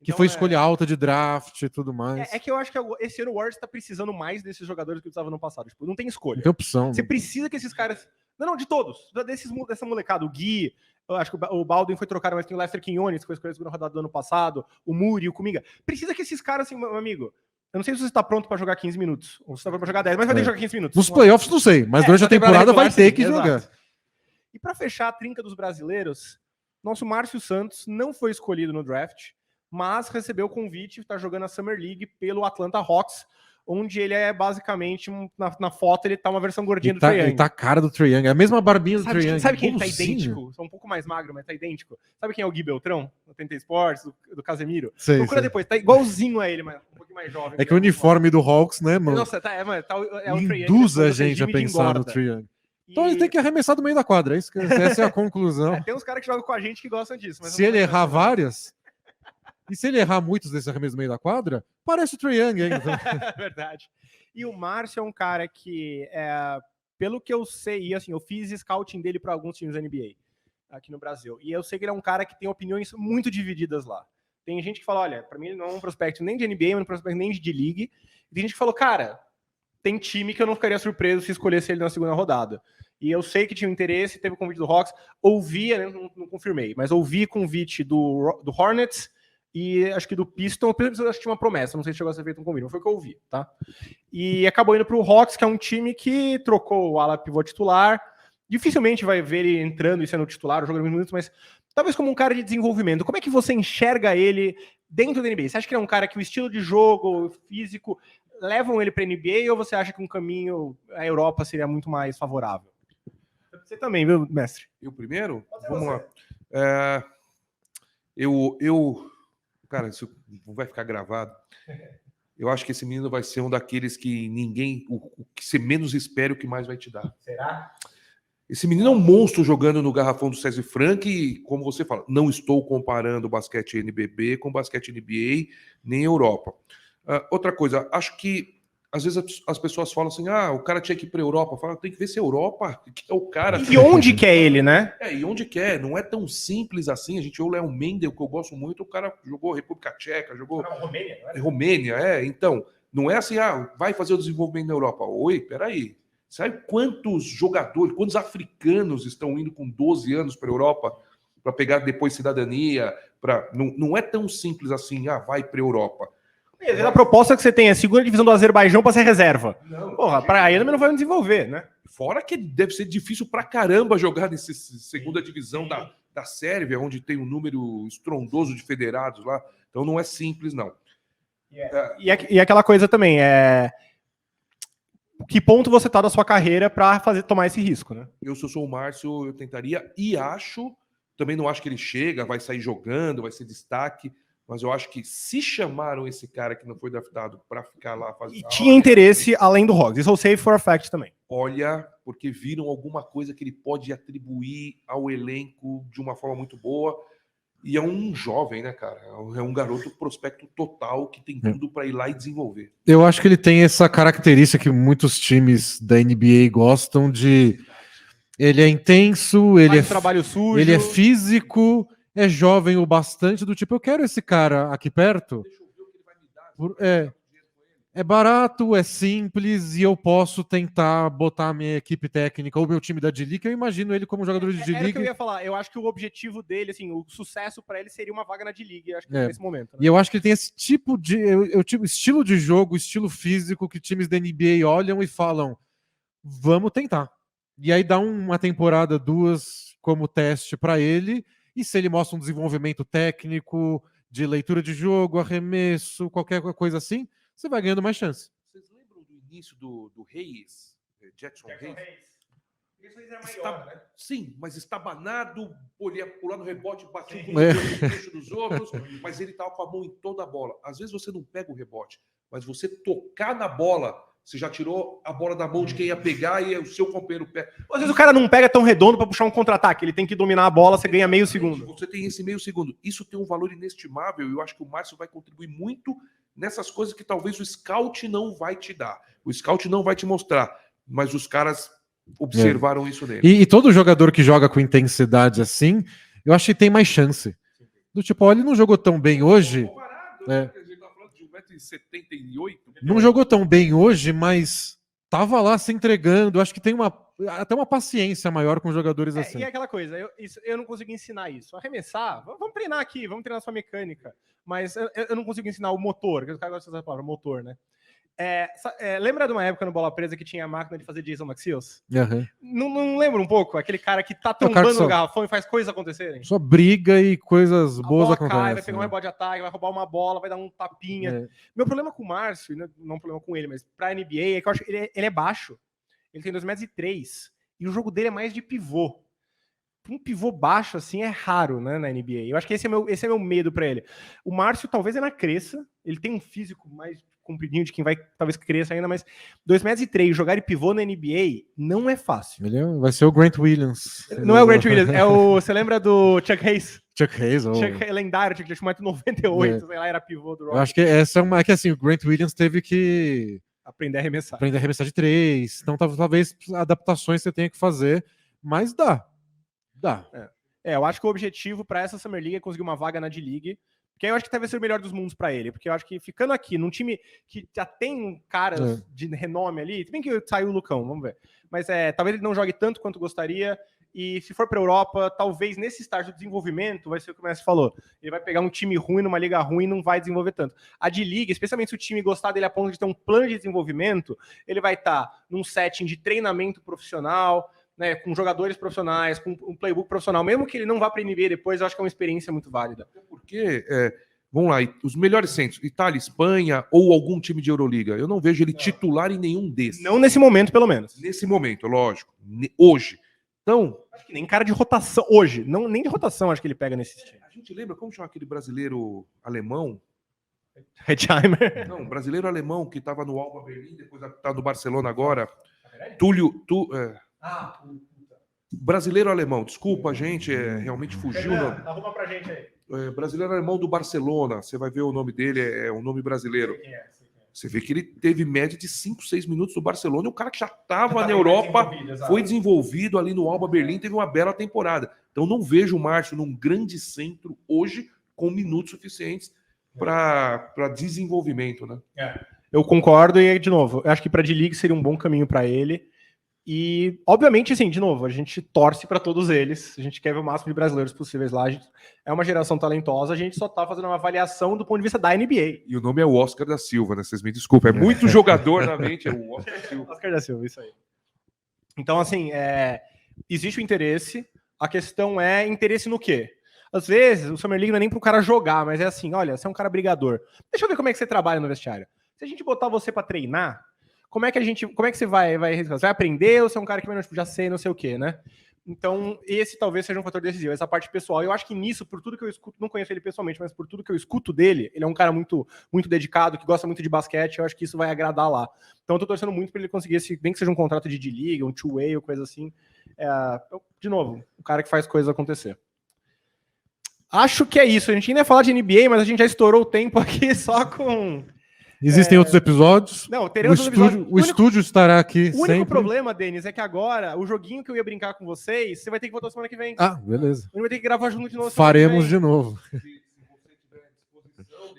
Speaker 3: que
Speaker 2: Então,
Speaker 3: foi escolha alta de draft e tudo mais.
Speaker 2: É que eu acho que esse ano o Warriors tá precisando mais desses jogadores que precisava no passado. Tipo, não tem escolha.
Speaker 3: Não tem opção.
Speaker 2: Você precisa que esses caras... Não, de todos. Dessa molecada. O Gui, eu acho que o Baldwin foi trocado, mas tem o Lester Quinones, que foi escolhido na segunda rodada do ano passado, o Muri, o Kuminga. Precisa que esses caras, assim, meu amigo... Eu não sei se você está pronto para jogar 15 minutos, ou se está pronto para jogar 10, mas vai ter que jogar 15 minutos.
Speaker 3: Nos playoffs não sei, mas durante a temporada vai ter que jogar.
Speaker 2: E para fechar a trinca dos brasileiros, nosso Márcio Santos não foi escolhido no draft, mas recebeu o convite, está jogando a Summer League pelo Atlanta Hawks, onde ele é basicamente, na foto, ele tá uma versão gordinha do Trae Young.
Speaker 3: Ele tá a cara do Trae Young, é a mesma barbinha do Trae Young.
Speaker 2: Sabe quem ele tá idêntico? Só um pouco mais magro, mas tá idêntico. Sabe quem é o Gui Beltrão? Do TNT Sports, do Casemiro? Procura depois, tá igualzinho a ele, mas um pouquinho mais jovem.
Speaker 3: É que o uniforme do Hawks, né, mano?
Speaker 2: Nossa, é o Trae Young.
Speaker 3: Induz a gente a pensar no Trae Young. Então ele tem que arremessar do meio da quadra, essa é a conclusão.
Speaker 2: Tem uns caras que jogam com a gente que gostam disso. Mas
Speaker 3: se ele errar várias, e se ele errar muitos desses arremessos no meio da quadra, parece o Trae Young ainda.
Speaker 2: Verdade. E o Márcio é um cara que, pelo que eu sei, e assim, eu fiz scouting dele para alguns times da NBA aqui no Brasil, e eu sei que ele é um cara que tem opiniões muito divididas lá. Tem gente que fala, olha, para mim ele não é um prospecto nem de NBA, não é um prospecto nem de D-League. E tem gente que falou, cara, tem time que eu não ficaria surpreso se escolhesse ele na segunda rodada. E eu sei que tinha um interesse, teve o convite do Hawks, ouvia, né, não confirmei, mas ouvi convite do Hornets e acho que do Pistons, acho que tinha uma promessa, não sei se chegou a ser feito um convite, mas foi o que eu ouvi, tá? E acabou indo pro Hawks, que é um time que trocou o ala pivô titular, dificilmente vai ver ele entrando e sendo titular, jogando minutos, mas talvez como um cara de desenvolvimento. Como é que você enxerga ele dentro da NBA? Você acha que ele é um cara que o estilo de jogo, físico, levam ele para a NBA ou você acha que um caminho à Europa seria muito mais favorável? Você também, viu, mestre?
Speaker 4: Eu primeiro? Vamos
Speaker 2: você.
Speaker 4: lá. Cara, isso vai ficar gravado. Eu acho que esse menino vai ser um daqueles que o que você menos espera, o que mais vai te dar.
Speaker 2: Será?
Speaker 4: Esse menino é um monstro jogando no garrafão do César Frank e, como você fala, não estou comparando o basquete NBB com o basquete NBA, nem Europa. Outra coisa, acho que às vezes as pessoas falam assim, o cara tinha que ir para a Europa. Fala, tem que ver se é Europa, que é o cara.
Speaker 2: E onde que é ele, né?
Speaker 4: E onde que é? Não é tão simples assim. A gente viu o Léo Mendel, que eu gosto muito, o cara jogou República Tcheca, jogou...
Speaker 2: Romênia, não é?
Speaker 4: Romênia, Então, não é assim, vai fazer o desenvolvimento na Europa. Oi, peraí. Sabe quantos jogadores, quantos africanos estão indo com 12 anos para a Europa para pegar depois cidadania? Não é tão simples assim, vai para a Europa.
Speaker 2: A proposta que você tem é a segunda divisão do Azerbaijão para ser reserva. Não, porra, para aí não vai desenvolver, né?
Speaker 4: Fora que deve ser difícil pra caramba jogar nessa segunda divisão da Sérvia, onde tem um número estrondoso de federados lá. Então não é simples, não.
Speaker 2: E aquela coisa também, que ponto você tá da sua carreira para tomar esse risco, né?
Speaker 4: Se eu sou o Márcio, eu tentaria e também não acho que ele chega, vai sair jogando, vai ser destaque, mas eu acho que se chamaram esse cara que não foi draftado para ficar lá fazendo...
Speaker 2: E tinha interesse além do Hawks, isso eu sei for a fact também.
Speaker 4: Olha, porque viram alguma coisa que ele pode atribuir ao elenco de uma forma muito boa. E é um jovem, né, cara? É um garoto prospecto total que tem tudo para ir lá e desenvolver.
Speaker 3: Eu acho que ele tem essa característica que muitos times da NBA gostam de... Ele é intenso, ele é
Speaker 2: trabalho sujo,
Speaker 3: ele é físico, é jovem o bastante, do tipo, eu quero esse cara aqui perto. é barato, é simples e eu posso tentar botar a minha equipe técnica ou meu time da D-League, que eu imagino ele como jogador de
Speaker 2: Era o que eu
Speaker 3: D-League.
Speaker 2: ia falar. Eu acho que o objetivo dele, assim, o sucesso pra ele seria uma vaga na D-League, acho que
Speaker 3: É.
Speaker 2: nesse momento. Né?
Speaker 3: E eu acho que ele tem esse tipo de estilo de jogo, estilo físico que times da NBA olham e falam: vamos tentar. E aí dá uma temporada, 2 como teste para ele, e se ele mostra um desenvolvimento técnico, de leitura de jogo, arremesso, qualquer coisa assim, você vai ganhando mais chance.
Speaker 4: Vocês lembram do início do Reis? Jackson Reis?
Speaker 2: Isso aí era
Speaker 4: Está-
Speaker 2: maior, né?
Speaker 4: Sim, mas estabanado, olhar, pular no rebote, bater
Speaker 2: Sim.
Speaker 4: com o queixo dos outros, mas ele estava com a mão em toda a bola. Às vezes você não pega o rebote, mas você tocar na bola, você já tirou a bola da mão de quem ia pegar e o seu companheiro pega.
Speaker 2: Às vezes o cara não pega tão redondo pra puxar um contra-ataque, ele tem que dominar a bola, você ganha meio segundo.
Speaker 4: Você tem esse meio segundo. Isso tem um valor inestimável e eu acho que o Márcio vai contribuir muito nessas coisas que talvez o scout não vai te dar. O scout não vai te mostrar, mas os caras observaram isso nele.
Speaker 3: E todo jogador que joga com intensidade assim, eu acho que tem mais chance. Do tipo, ó, ele não jogou tão bem hoje. É.
Speaker 4: A gente tá falando de 1,78 m.
Speaker 3: Não jogou tão bem hoje, mas tava lá se entregando. Acho que tem até uma paciência maior com jogadores assim.
Speaker 2: E é aquela coisa, eu não consigo ensinar isso. Arremessar, vamos treinar aqui, vamos treinar sua mecânica. Mas eu não consigo ensinar o motor, que os caras gostam dessa palavra, motor, né? Lembra de uma época no Bola Presa que tinha a máquina de fazer Jason Maxios?
Speaker 3: Uhum.
Speaker 2: Não lembra um pouco? Aquele cara que tá tombando no garrafão e faz coisas acontecerem?
Speaker 3: Só briga e coisas boas
Speaker 2: bola
Speaker 3: acontecem.
Speaker 2: Cai, vai pegar um rebote de ataque, vai roubar uma bola, vai dar um tapinha.
Speaker 3: É.
Speaker 2: Meu problema com o Márcio, não é um problema com ele, mas pra NBA, é que eu acho que ele é baixo. Ele tem 2,3 metros e o jogo dele é mais de pivô. Um pivô baixo, assim, é raro, né, na NBA. Eu acho que esse é meu medo pra ele. O Márcio talvez ainda cresça, ele tem um físico mais compridinho de quem vai talvez cresça ainda, mas 2,3 metros, jogar de pivô na NBA não é fácil.
Speaker 3: Ele vai ser o Grant Williams.
Speaker 2: Não é o Grant Williams, você lembra do Chuck Hayes?
Speaker 3: Chuck Hayes.
Speaker 2: Chuck é lendário, Chuck Hayes, 1,98 m, sei lá, era pivô do Rockets.
Speaker 3: Eu acho que essa é uma... É que assim, o Grant Williams teve que...
Speaker 2: Aprender a arremessar.
Speaker 3: Aprender a arremessar de 3. Então talvez adaptações você tenha que fazer, mas dá.
Speaker 2: Eu acho que o objetivo para essa Summer League é conseguir uma vaga na D-League, porque eu acho que deve ser o melhor dos mundos para ele, porque eu acho que ficando aqui num time que já tem caras de renome ali, se bem que saiu o Lucão, vamos ver, mas talvez ele não jogue tanto quanto gostaria, e se for para a Europa, talvez nesse estágio de desenvolvimento, vai ser o que o Messi falou, ele vai pegar um time ruim numa liga ruim e não vai desenvolver tanto. A D-League, especialmente se o time gostar dele a ponto de ter um plano de desenvolvimento, ele vai estar num setting de treinamento profissional, né, com jogadores profissionais, com um playbook profissional, mesmo que ele não vá para a NBA depois, eu acho que é uma experiência muito válida.
Speaker 4: Porque, vamos lá, os melhores centros, Itália, Espanha ou algum time de Euroliga, eu não vejo ele titular em nenhum desses.
Speaker 2: Não nesse momento, pelo menos.
Speaker 4: Nesse momento, lógico. Hoje. Então...
Speaker 2: Acho que nem cara de rotação, hoje, nem de rotação acho que ele pega nesse time.
Speaker 4: A gente lembra, como chama aquele brasileiro alemão?
Speaker 2: Redheimer.
Speaker 4: Não, brasileiro alemão que estava no Alba Berlim, depois está no Barcelona agora. Túlio... Brasileiro alemão, desculpa, gente, realmente fugiu.
Speaker 2: Arruma pra gente aí.
Speaker 4: Brasileiro alemão do Barcelona, você vai ver o nome dele, é um nome brasileiro. Você vê que ele teve média de 5, 6 minutos no Barcelona, e o cara que já estava na Europa, foi desenvolvido ali no Alba Berlim, teve uma bela temporada. Então não vejo o Márcio num grande centro hoje com minutos suficientes para desenvolvimento, né?
Speaker 2: Eu concordo e, de novo, eu acho que para D-League seria um bom caminho para ele. E, obviamente, assim, de novo, a gente torce para todos eles, a gente quer ver o máximo de brasileiros possíveis lá. É uma geração talentosa, a gente só tá fazendo uma avaliação do ponto de vista da NBA.
Speaker 4: E o nome é o Oscar da Silva, né? Vocês me desculpem, é muito jogador na mente, é o Oscar da Silva.
Speaker 2: Oscar da Silva, isso aí. Então, assim, existe o interesse, a questão é interesse no quê? Às vezes, o Summer League não é nem pro cara jogar, mas é assim, olha, você é um cara brigador. Deixa eu ver como é que você trabalha no vestiário. Se a gente botar você para treinar, como é que você vai aprender ou você é um cara que já sei, não sei o quê, né? Então, esse talvez seja um fator decisivo, essa parte pessoal. Eu acho que nisso, por tudo que eu escuto, não conheço ele pessoalmente, mas por tudo que eu escuto dele, ele é um cara muito, muito dedicado, que gosta muito de basquete, eu acho que isso vai agradar lá. Então, eu tô torcendo muito para ele conseguir, bem que seja um contrato de D-League, um two-way ou coisa assim. De novo, o cara que faz coisas acontecer. Acho que é isso. A gente ainda ia falar de NBA, mas a gente já estourou o tempo aqui só com...
Speaker 3: Existem outros episódios.
Speaker 2: Não, teremos
Speaker 3: o estúdio estará aqui
Speaker 2: sempre. O único problema, Denis, é que agora, o joguinho que eu ia brincar com vocês, você vai ter que voltar semana que vem.
Speaker 3: Ah, beleza.
Speaker 2: A gente vai ter que gravar junto de novo.
Speaker 3: Faremos de novo.
Speaker 4: Se você tiver à disposição,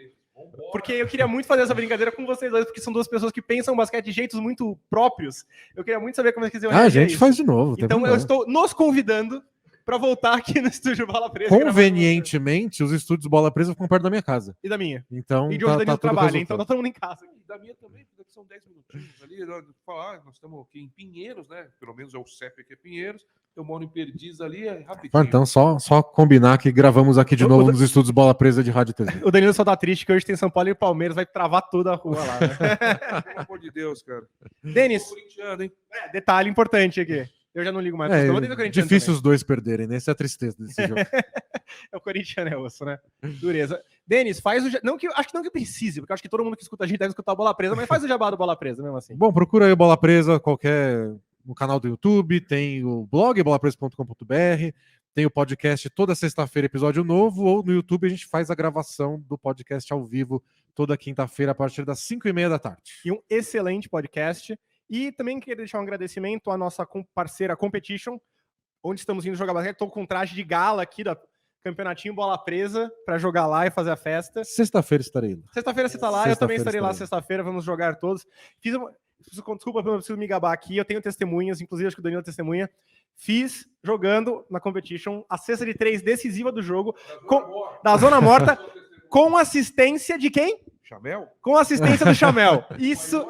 Speaker 2: porque eu queria muito fazer essa brincadeira com vocês dois, porque são duas pessoas que pensam basquete de jeitos muito próprios. Eu queria muito saber como é que vocês iam
Speaker 3: A
Speaker 2: reagir a
Speaker 3: gente
Speaker 2: isso.
Speaker 3: faz de novo. tem
Speaker 2: Então eu
Speaker 3: problema.
Speaker 2: estou nos convidando para voltar aqui no estúdio Bola Presa.
Speaker 3: Convenientemente, os estúdios Bola Presa ficam perto da minha casa.
Speaker 2: E da minha.
Speaker 3: Então,
Speaker 2: E de onde o Danilo
Speaker 3: tudo
Speaker 2: trabalha,
Speaker 3: resolvido.
Speaker 2: então nós estamos em casa.
Speaker 4: E da minha também, porque são 10 minutinhos ali. Nós estamos aqui em Pinheiros, né? Pelo menos é o CEP aqui é Pinheiros. Eu moro em Perdiz ali, é rapidinho.
Speaker 3: Então, só combinar que gravamos aqui de novo nos estúdios Bola Presa de Rádio e TV.
Speaker 2: O Danilo só tá triste que hoje tem São Paulo e Palmeiras, vai travar toda a rua lá, né?
Speaker 4: Pelo amor de Deus, cara.
Speaker 2: Denis,
Speaker 4: Sou corintiano, hein?
Speaker 2: detalhe importante aqui. Eu já não ligo mais.
Speaker 3: É,
Speaker 2: eu odeio o corintiano
Speaker 3: difícil
Speaker 2: também.
Speaker 3: os dois perderem, né? Essa é a tristeza desse jogo.
Speaker 2: É o corintiano, é osso, né? Dureza. Denis, faz o... Não que, acho que não que precise, porque acho que todo mundo que escuta a gente deve escutar a Bola Presa, mas faz o jabá do Bola Presa mesmo assim.
Speaker 3: Bom, procura aí o Bola Presa no canal do YouTube, tem o blog bolapresa.com.br, tem o podcast toda sexta-feira, episódio novo, ou no YouTube a gente faz a gravação do podcast ao vivo toda quinta-feira a partir das 5h30 da tarde.
Speaker 2: E um excelente podcast. E também queria deixar um agradecimento à nossa parceira Competition, onde estamos indo jogar basquete. Estou com traje de gala aqui da Campeonatinho Bola Presa para jogar lá e fazer a festa.
Speaker 3: Sexta-feira estarei lá.
Speaker 2: Sexta-feira você está lá, eu também
Speaker 3: Sexta-feira
Speaker 2: estarei lá
Speaker 3: estarei.
Speaker 2: sexta-feira, vamos jogar todos. Desculpa, eu não preciso me gabar aqui, eu tenho testemunhas, inclusive acho que o Danilo é testemunha. Fiz, jogando na Competition, a cesta de 3 decisiva do jogo, da Zona Morta, com assistência de quem?
Speaker 4: Chamel?
Speaker 2: Com assistência do Chamel. Isso...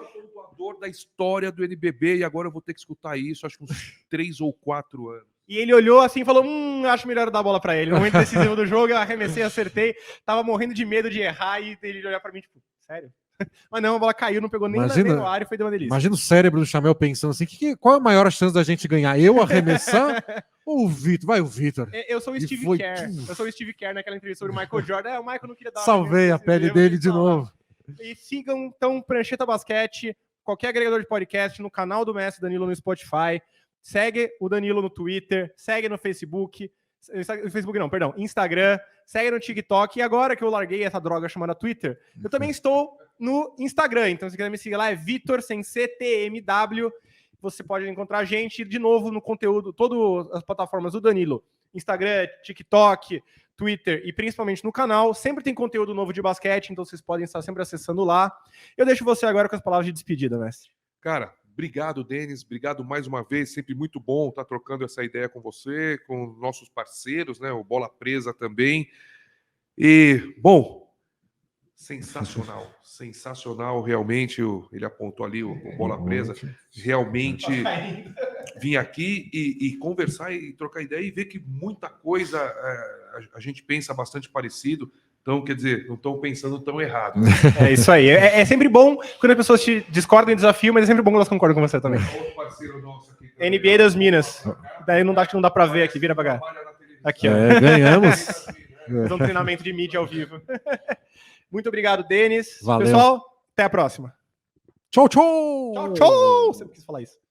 Speaker 4: Pontuador da história do NBB, e agora eu vou ter que escutar isso, acho que uns 3 ou 4 anos.
Speaker 2: E ele olhou assim e falou, acho melhor dar a bola pra ele. No momento decisivo do jogo, eu arremessei, acertei, tava morrendo de medo de errar, e ele olhar pra mim, tipo, sério? Mas não, a bola caiu, não pegou nem no ar e foi de uma delícia.
Speaker 3: Imagina o cérebro do Chamel pensando assim, qual é a maior chance da gente ganhar? Eu arremessar ou o Vitor? Vai o Vitor.
Speaker 2: Eu sou o
Speaker 3: E
Speaker 2: Steve
Speaker 3: foi
Speaker 2: Kerr. Eu sou o Steve Kerr naquela entrevista sobre o Michael Jordan. O Michael não queria dar...
Speaker 3: Salvei a pele dele de novo.
Speaker 2: E sigam, então, Prancheta Basquete, qualquer agregador de podcast, no canal do Mestre Danilo no Spotify. Segue o Danilo no Twitter, segue no Facebook, Instagram, segue no TikTok. E agora que eu larguei essa droga chamada Twitter, eu também estou no Instagram. Então, se quiser me seguir lá, é Vitor sem CTMW. Você pode encontrar a gente de novo no conteúdo, todas as plataformas do Danilo. Instagram, TikTok, Twitter e principalmente no canal. Sempre tem conteúdo novo de basquete, então vocês podem estar sempre acessando lá. Eu deixo você agora com as palavras de despedida, mestre.
Speaker 4: Cara, obrigado, Denis. Obrigado mais uma vez. Sempre muito bom estar trocando essa ideia com você, com nossos parceiros, né? O Bola Presa também. E, bom, sensacional. Sensacional, realmente. Ele apontou ali o Bola Presa. Realmente vim aqui e conversar e trocar ideia e ver que muita coisa a gente pensa bastante parecido. Então, quer dizer, não estão pensando tão errado.
Speaker 2: É isso aí. É sempre bom quando as pessoas te discordam em desafio, mas é sempre bom quando elas concordam com você também.
Speaker 4: Outro parceiro nosso aqui também.
Speaker 2: NBA das Minas. Daí não dá pra ver aqui, vira pra cá. Aqui, ó.
Speaker 3: Ganhamos.
Speaker 2: Fazer um treinamento de mídia ao vivo. Muito obrigado, Denis.
Speaker 3: Valeu.
Speaker 2: Pessoal, até a próxima.
Speaker 3: Tchau, tchau!
Speaker 2: Tchau, tchau! Sempre quis falar isso.